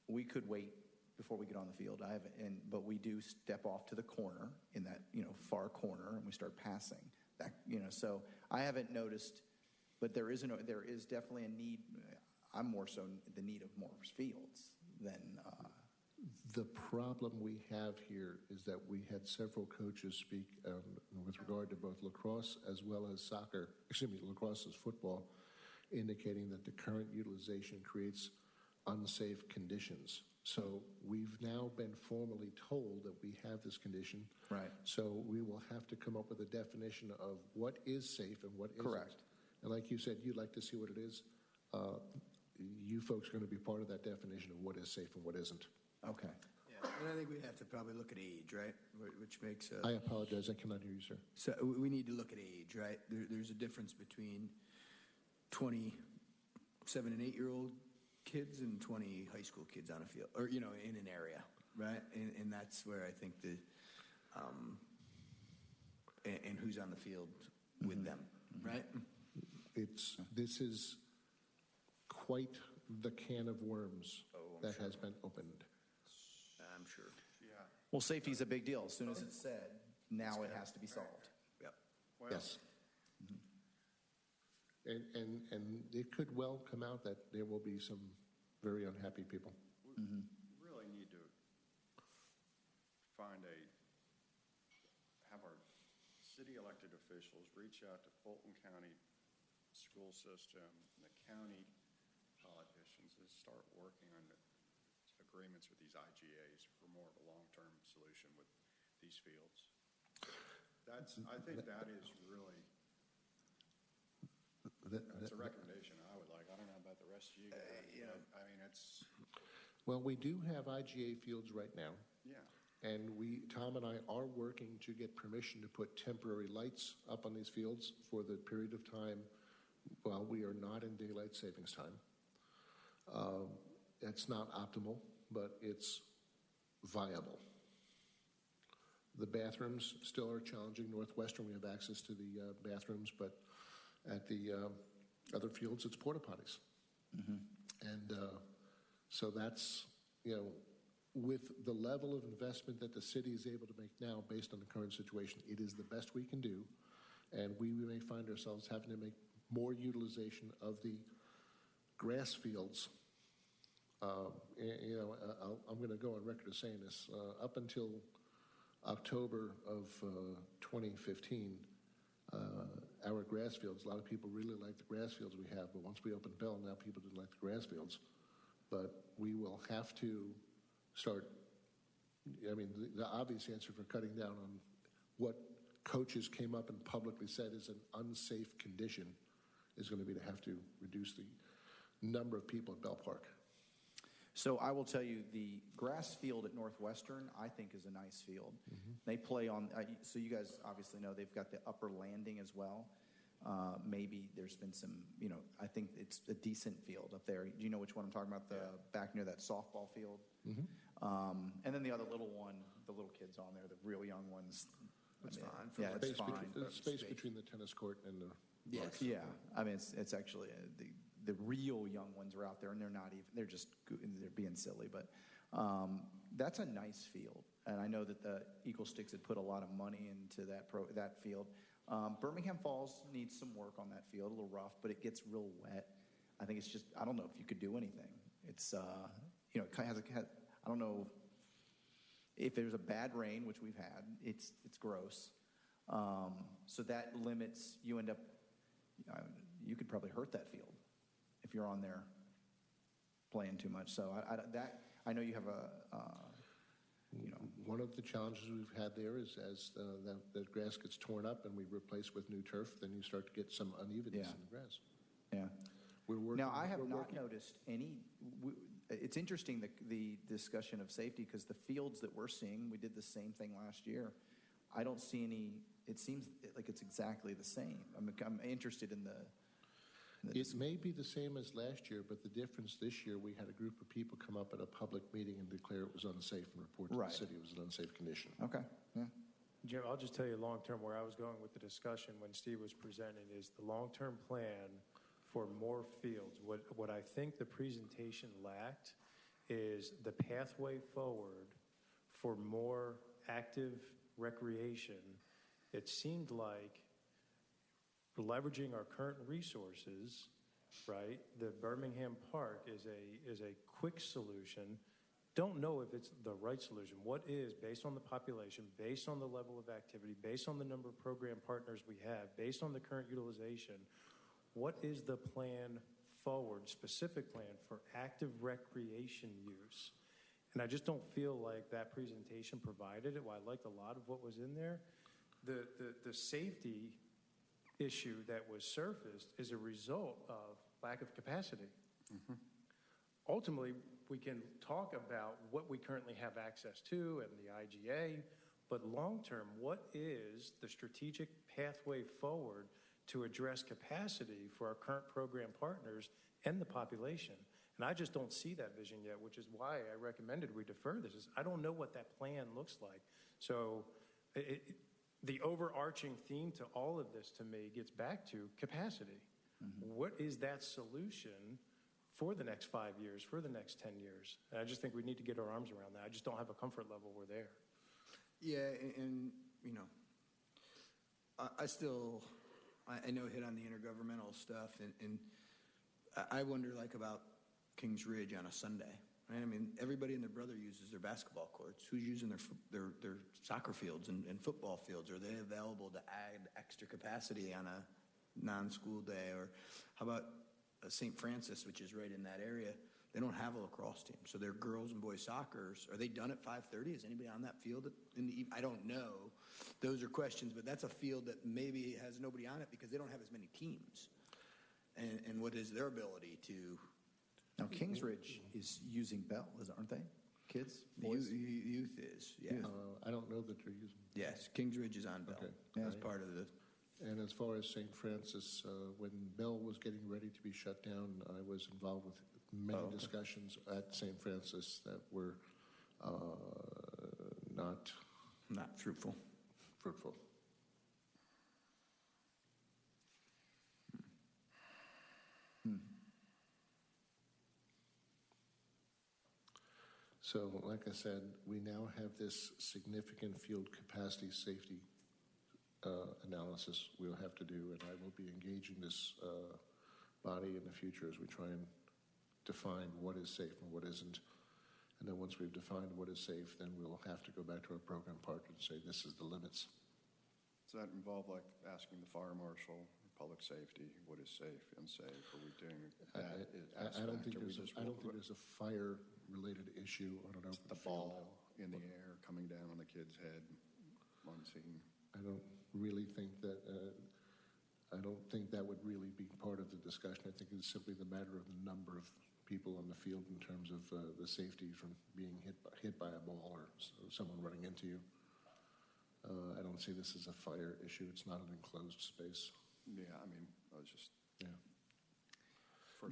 We could wait before we get on the field. But we do step off to the corner in that far corner, and we start passing that. So I haven't noticed, but there is definitely a need. I'm more so the need of more fields than. The problem we have here is that we had several coaches speak with regard to both lacrosse as well as lacrosse as football, indicating that the current utilization creates unsafe conditions. So we've now been formally told that we have this condition. Right. So we will have to come up with a definition of what is safe and what isn't. Correct. And like you said, you'd like to see what it is. You folks are going to be part of that definition of what is safe and what isn't. Okay. Yeah, and I think we have to probably look at age, right? Which makes. I apologize, I cannot hear you, sir. So we need to look at age, right? There's a difference between 27 and 8-year-old kids and 20 high school kids on a field, or in an area, right? And that's where I think and who's on the field with them, right? This is quite the can of worms that has been opened. I'm sure. Yeah. Well, safety is a big deal. As soon as it's said, now it has to be solved. Yep. Well, Yes. And it could well come out that there will be some very unhappy people. We really need to have our city elected officials reach out to Fulton County school system and the county politicians and start working on agreements with these IGAs for more of a long-term solution with these fields. I think that is really, that's a recommendation I would like. I don't know about the rest of you guys. It's. Well, we do have IGA fields right now. Yeah. And Tom and I are working to get permission to put temporary lights up on these fields for the period of time while we are not in daylight savings time. It's not optimal, but it's viable. The bathrooms still are challenging. Northwestern, we have access to the bathrooms, but at the other fields, it's porta potties. And so that's, with the level of investment that the city is able to make now based on the current situation, it is the best we can do. And we may find ourselves having to make more utilization of the grass fields. I'm going to go on record as saying this. Up until October of 2015, our grass fields, a lot of people really like the grass fields we have, but once we opened Bell, now people didn't like the grass fields. But we will have to start I mean, the obvious answer for cutting down on what coaches came up and publicly said is an unsafe condition is going to be to have to reduce the number of people at Bell Park. So I will tell you, the grass field at Northwestern, I think, is a nice field. They play on, so you guys obviously know they've got the upper landing as well. Maybe there's been some, I think it's a decent field up there. Do you know which one I'm talking about? The back near that softball field? And then the other little one, the little kids on there, the real young ones. It's fine. Yeah, it's Space fine. space between the tennis court and the. Yes. Yeah, I mean, it's actually, the real young ones are out there, and they're not even, they're just, they're being silly. But that's a nice field. And I know that the Eagle Sticks had put a lot of money into that field. Birmingham Falls needs some work on that field, a little rough, but it gets real wet. I think it's just, I don't know if you could do anything. It's, it kind of has I don't know if there's a bad rain, which we've had, it's gross. So that limits, you end up, you could probably hurt that field if you're on there playing too much. So I know you have One of the challenges we've had there is as the grass gets torn up and we replace with new turf, then you start to get some unevenness in the grass. Yeah. We're working. Now, I have not noticed any. It's interesting the discussion of safety because the fields that we're seeing, we did the same thing last year. I don't see any. It seems like it's exactly the same. I'm interested in the. It may be the same as last year, but the difference this year, we had a group of people come up at a public meeting and declare it was unsafe and report to the city it was an unsafe condition. Okay. Yeah. Jim, I'll just tell you long-term where I was going with the discussion when Steve was presenting is the long-term plan for more fields. What I think the presentation lacked is the pathway forward for more active recreation. It seemed like leveraging our current resources, right? The Birmingham Park is a quick solution. Don't know if it's the right solution. What is, based on the population, based on the level of activity, based on the number of program partners we have, based on the current utilization, what is the plan forward, specific plan for active recreation use? And I just don't feel like that presentation provided it. While I liked a lot of what was in there, the safety issue that was surfaced is a result of lack of capacity. Ultimately, we can talk about what we currently have access to and the IGA, but long-term, what is the strategic pathway forward to address capacity for our current program partners and the population? And I just don't see that vision yet, which is why I recommended we defer this. I don't know what that plan looks like. So the overarching theme to all of this, to me, gets back to capacity. What is that solution for the next 5 years, for the next 10 years? And I just think we need to get our arms around that. I just don't have a comfort level we're there. Yeah, and I know hit on the intergovernmental stuff, and I wonder about Kings Ridge on a Sunday. Right? I mean, everybody and their brother uses their basketball courts. Who's using their soccer fields and football fields? Are they available to add extra capacity on a non-school day? Or how about St. Francis, which is right in that area? They don't have a lacrosse team, so their girls and boys soccer's. Are they done at 5:30? Is anybody on that field in the evening? I don't know. Those are questions, but that's a field that maybe has nobody on it because they don't have as many teams. And what is their ability to? Now, Kings Ridge is using Bell, aren't they? Kids, boys? Youth is, yeah. I don't know that they're using. Yes, Kings Ridge is on Bell. Okay. That's part of the. And as far as St. Francis, when Bell was getting ready to be shut down, I was involved with many discussions at St. Francis that were not fruitful. So, like I said, we now have this significant field capacity safety analysis we'll have to do, and I will be engaging this body in the future as we try and define what is safe and what isn't. And then once we've defined what is safe, then we'll have to go back to our program partner and say, this is the limits. Does that involve asking the fire marshal, public safety, what is safe, unsafe? Are we doing that? I don't think there's a fire-related issue on an open the ball. in the air, coming down on the kid's head, unseen. I don't really think that, I don't think that would really be part of the discussion. I think it's simply the matter of the number of people on the field in terms of the safety from being hit by a ball or someone running into you. I don't see this as a fire issue. It's not an enclosed space. Yeah, I mean, I was just. Yeah.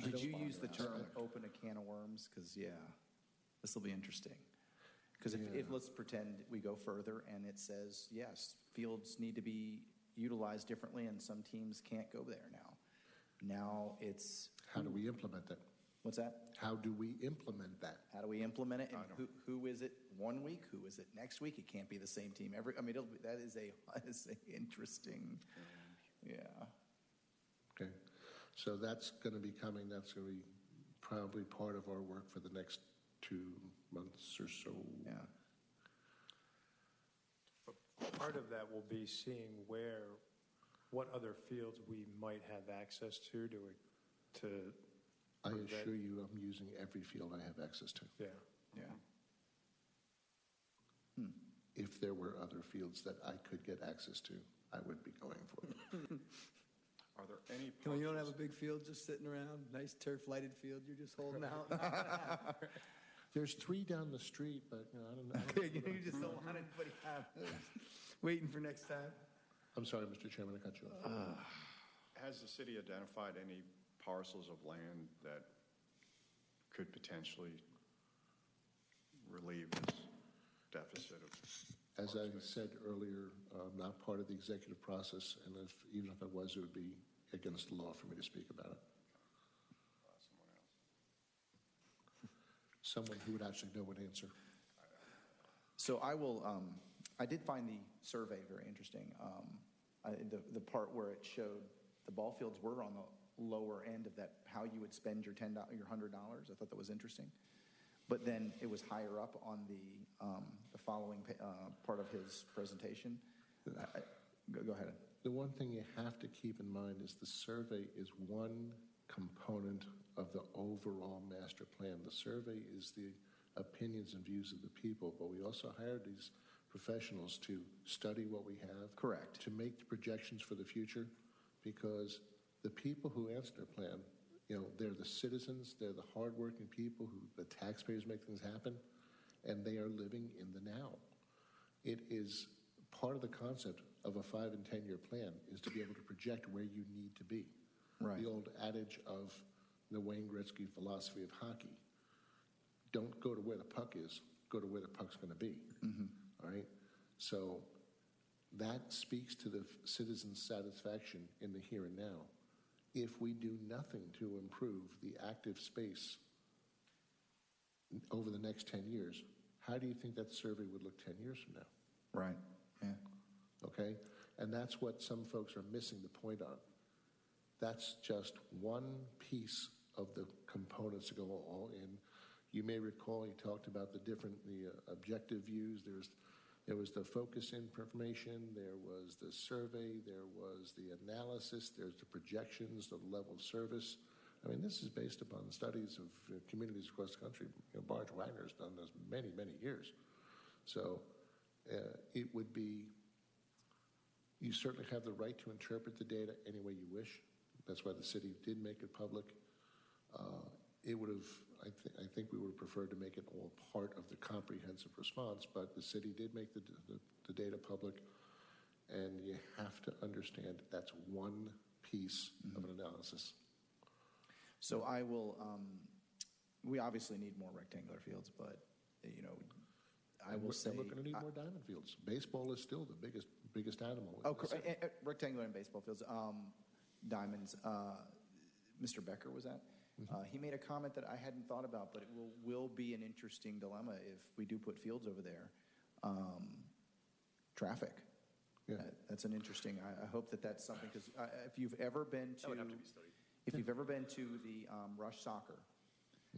Did you use the term aspect. open a can of worms? Because, yeah, this will be interesting. Because if let's pretend we go further and it says, yes, fields need to be utilized differently and some teams can't go there now. Now it's... How do we implement that? What's that? How do we implement that? How do we implement it? And who is it 1 week? Who is it next week? It can't be the same team every... I mean, that is a interesting... Yeah. Okay. So that's going to be coming. That's going to be probably part of our work for the next 2 months or so. Yeah. Part of that will be seeing what other fields we might have access to I assure you I'm using every field I have access to. Yeah. Yeah. If there were other fields that I could get access to, I would be going for them. Are there any You don't have parcels- a big field just sitting around, nice turf-lighted field, you're just holding out? There's 3 down the street, but I don't know. You just don't want anybody waiting for next time? I'm sorry, Mr. Chairman, I cut you off. Has the city identified any parcels of land that could potentially relieve this deficit of? As I said earlier, not part of the executive process, and even if I was, it would be against the law for me to speak about it. Someone who would actually know would answer. So I will, I did find the survey very interesting. The part where it showed the ball fields were on the lower end of that, how you would spend your $100. I thought that was interesting. But then it was higher up on the following part of his presentation. Go ahead. The one thing you have to keep in mind is the survey is one component of the overall master plan. The survey is the opinions and views of the people, but we also hired these professionals to study what we have. Correct. To make the projections for the future, because the people who answer their plan, they're the citizens, they're the hardworking people the taxpayers make things happen, and they are living in the now. It is part of the concept of a 5 and 10 year plan is to be able to project where you need to be. Right. The old adage of the Wayne Gretzky philosophy of hockey: don't go to where the puck is, go to where the puck's going to be. Mm-hmm. All right. So that speaks to the citizens' satisfaction in the here and now. If we do nothing to improve the active space over the next 10 years, how do you think that survey would look 10 years from now? Right. Yeah. Okay? And that's what some folks are missing the point on. That's just one piece of the components to go all in. You may recall he talked about the objective views. There was the focus information, there was the survey, there was the analysis, there's the projections, the level of service. I mean, this is based upon studies of communities across the country. Barge Wagner's done this many, many years. So it would be, you certainly have the right to interpret the data any way you wish. That's why the city did make it public. It would have, I think we would have preferred to make it all part of the comprehensive response, but the city did make the data public, and you have to understand that's one piece of an analysis. So I will, we obviously need more rectangular fields, but, I will say. And we're going to need more diamond fields. Baseball is still the biggest animal. Oh, rectangular and baseball fields. Diamonds. Mr. Becker was at. He made a comment that I hadn't thought about, but it will be an interesting dilemma if we do put fields over there. Traffic. Yeah. That's an interesting. I hope that's something, because if you've ever been to, That would have to be studied. if you've ever been to the Rush Soccer,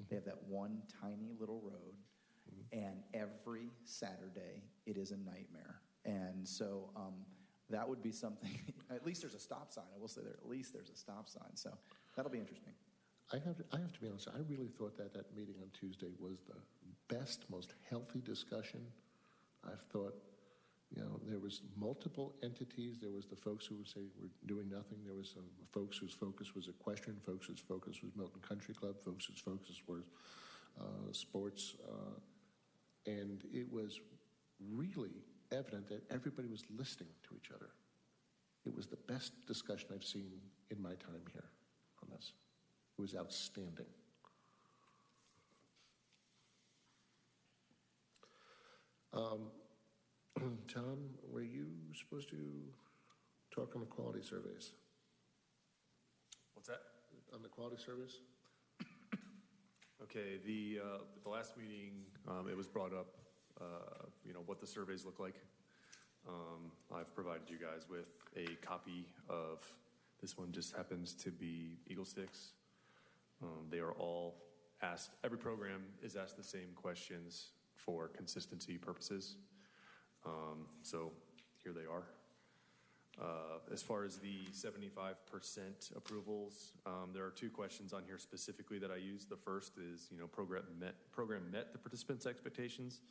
they have that one tiny little road, and every Saturday it is a nightmare. And so that would be something. At least there's a stop sign. I will say at least there's a stop sign. So that'll be interesting. I have to be honest, I really thought that meeting on Tuesday was best, most healthy discussion. I've thought, there was multiple entities. There was the folks who would say we're doing nothing. There was folks whose focus was equestrian, folks whose focus was Milton Country Club, folks whose focus was sports. And it was really evident that everybody was listening to each other. It was the best discussion I've seen in my time here on this. It was outstanding. Tom, were you supposed to talk on the quality surveys? What's that? On the quality surveys? Okay, the last meeting, it was brought up, what the surveys look like. I've provided you guys with a copy of, this one just happens to be Eagle Sticks. They are all asked, every program is asked the same questions for consistency purposes. So here they are. As far as the 75% approvals, there are two questions on here specifically that I use. The first is, program met the participants' expectations.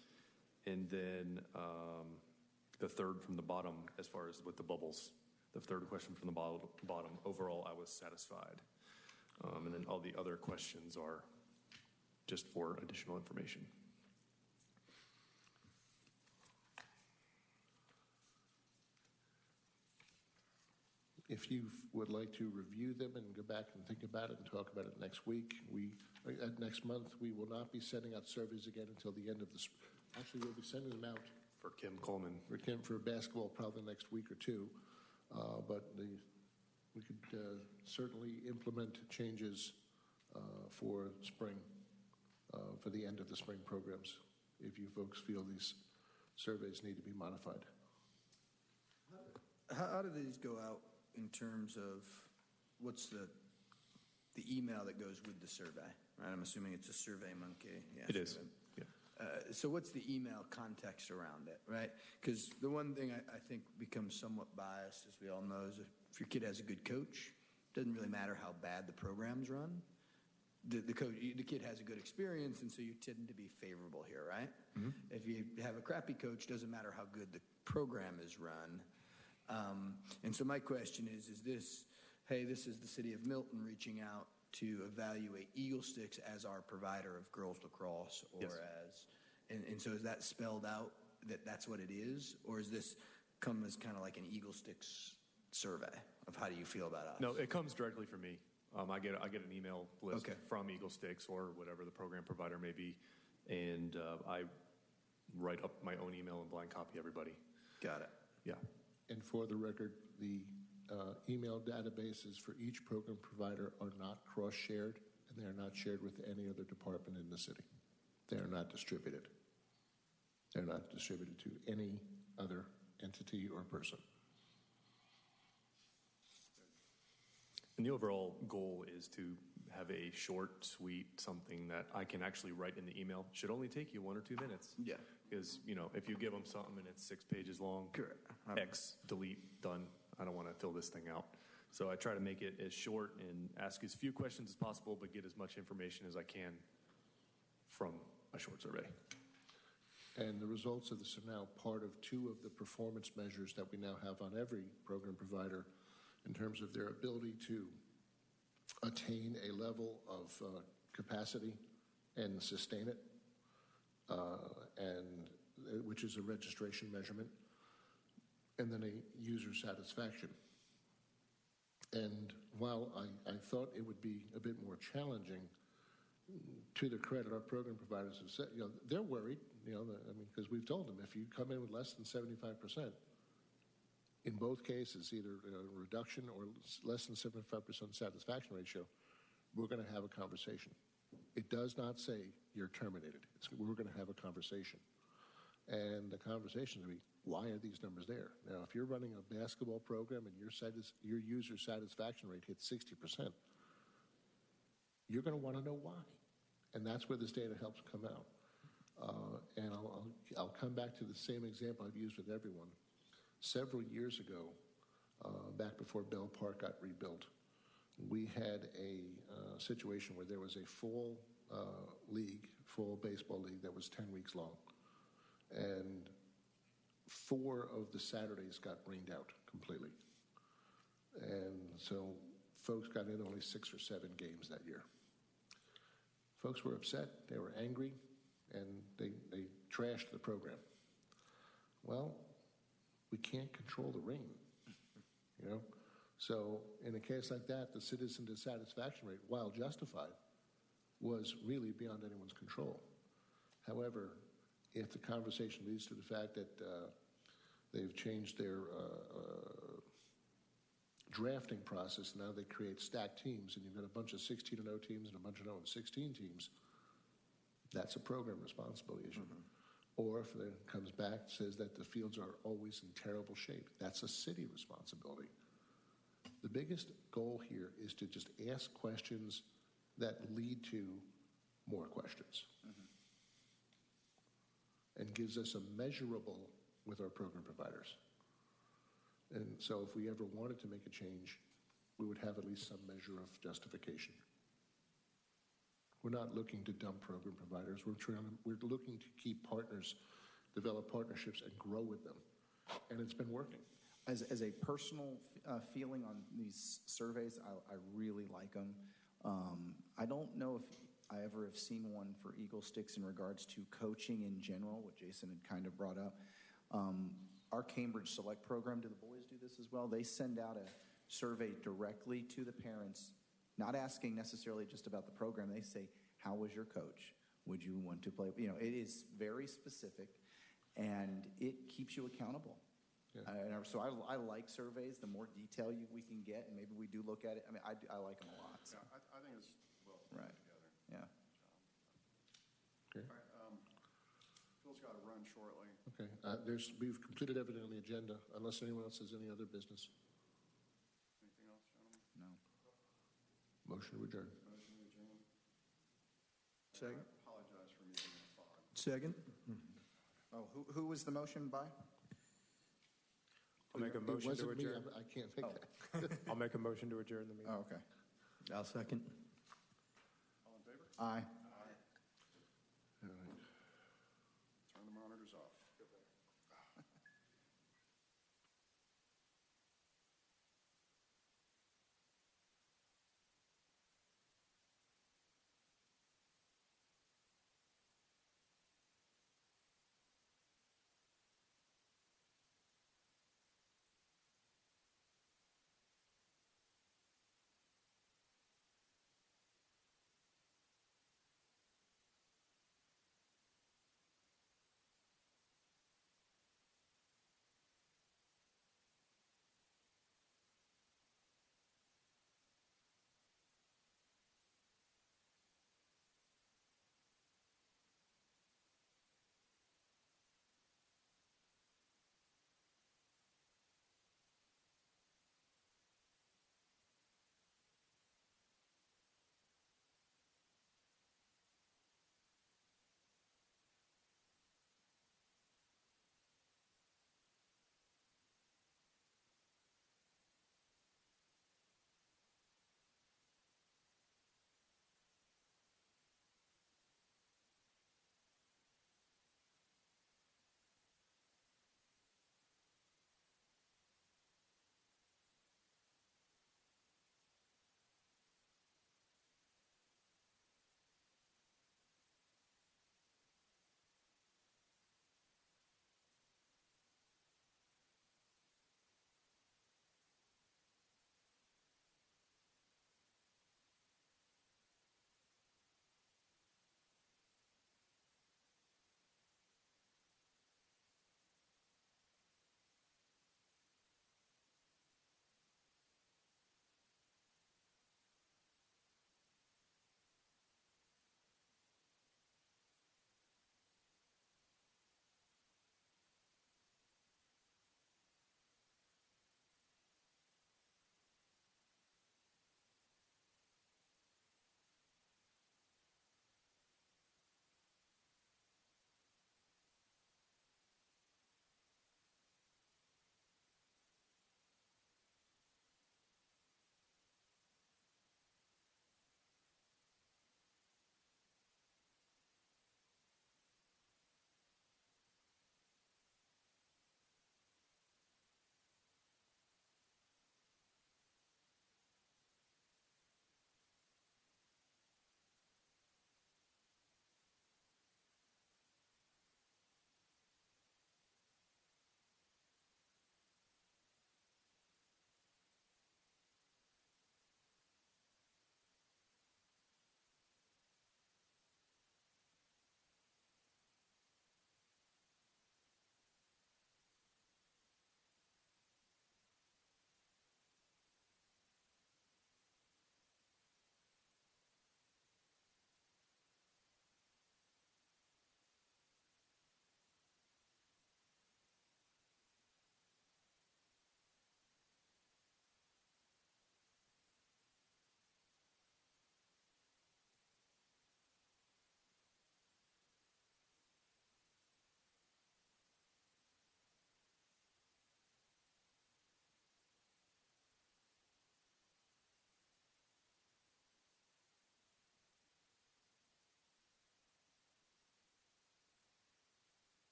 And then the third from the bottom, as far as with the bubbles, the third question from the bottom, overall, I was satisfied. And then all the other questions are just for additional information. If you would like to review them and go back and think about it and talk about it next week, next month, we will not be sending out surveys again until the end of the. Actually, we'll be sending them out For Kim Coleman. for basketball probably next week or two, but we could certainly implement changes for spring, for the end of the spring programs, if you folks feel these surveys need to be modified. How do these go out in terms of what's the email that goes with the survey? Right, I'm assuming it's a Survey Monkey. Yeah, It is. Survey. Yeah. So what's the email context around it, right? Because the one thing I think becomes somewhat biased, as we all know, is if your kid has a good coach, it doesn't really matter how bad the program's run. The kid has a good experience, and so you tend to be favorable here, right? Mm-hmm. If you have a crappy coach, doesn't matter how good the program is run. And so my question is this, hey, this is the city of Milton reaching out to evaluate Eagle Sticks as our provider of girls lacrosse, or yes. And so is that spelled out that that's what it is? Or is this come as kind of like an Eagle Sticks survey of how do you feel about us? No, it comes directly from me. I get an email list Okay. from Eagle Sticks or whatever the program provider may be, and I write up my own email and blind copy everybody. Got it. Yeah. And for the record, the email databases for each program provider are not cross-shared, and they are not shared with any other department in the city. They are not distributed. They're not distributed to any other entity or person. And the overall goal is to have a short, sweet, something that I can actually write in the email. Should only take you 1 or 2 minutes. Yeah. Because, if you give them something and it's 6 pages long, Correct. X, delete, done. I don't want to fill this thing out. So I try to make it as short and ask as few questions as possible, but get as much information as I can from a short survey. And the results of this are now part of 2 of the performance measures that we now have on every program provider in terms of their ability to attain a level of capacity and sustain it, and which is a registration measurement, and then a user satisfaction. And while I thought it would be a bit more challenging, to their credit, our program providers have said, they're worried, because we've told them if you come in with less than 75%, in both cases, either a reduction or less than 75% satisfaction ratio, we're going to have a conversation. It does not say you're terminated. We're going to have a conversation. And the conversation will be, why are these numbers there? Now, if you're running a basketball program and your user satisfaction rate hits 60%, you're going to want to know why. And that's where this data helps come out. And I'll come back to the same example I've used with everyone. Several years ago, back before Bell Park got rebuilt, we had a situation where there was a full league, fall baseball league that was 10 weeks long. And 4 of the Saturdays got rained out completely. And so folks got in only 6 or 7 games that year. Folks were upset, they were angry, and they trashed the program. Well, we can't control the rain, you know? So in a case like that, the citizen dissatisfaction rate, while justified, was really beyond anyone's control. However, if the conversation leads to the fact that they've changed their drafting process, now they create stacked teams, and you've got a bunch of 16-0 teams and a bunch of 0-16 teams, that's a program responsibility issue. Or if it comes back, says that the fields are always in terrible shape, that's a city responsibility. The biggest goal here is to just ask questions that lead to more questions. And gives us a measurable with our program providers. And so if we ever wanted to make a change, we would have at least some measure of justification. We're not looking to dump program providers. We're looking to keep partners, develop partnerships, and grow with them. And it's been working. As a personal feeling on these surveys, I really like them. I don't know if I ever have seen one for Eagle Sticks in regards to coaching in general, what Jason had kind of brought up. Our Cambridge Select program, do the boys do this as well? They send out a survey directly to the parents, not asking necessarily just about the program. They say, how was your coach? Would you want to play? You know, it is very specific, and it keeps you accountable. Yeah. So I like surveys. The more detail we can get, and maybe we do look at it. I mean, I like them a lot. So. Yeah, I think it's well put together. Yeah. Okay. All right, Phil's got to run shortly. Okay. We've completed everything on the agenda, unless anyone else has any other business. Anything else, gentlemen? No. Motion to adjourn. Motion to adjourn. Second. I apologize for me being in a fog. Second. Oh, who was the motion by? I'll make a motion to It wasn't me. adjourn. I can't make that. I'll make a motion to adjourn the meeting. Oh, okay. I'll second. All in favor? Aye.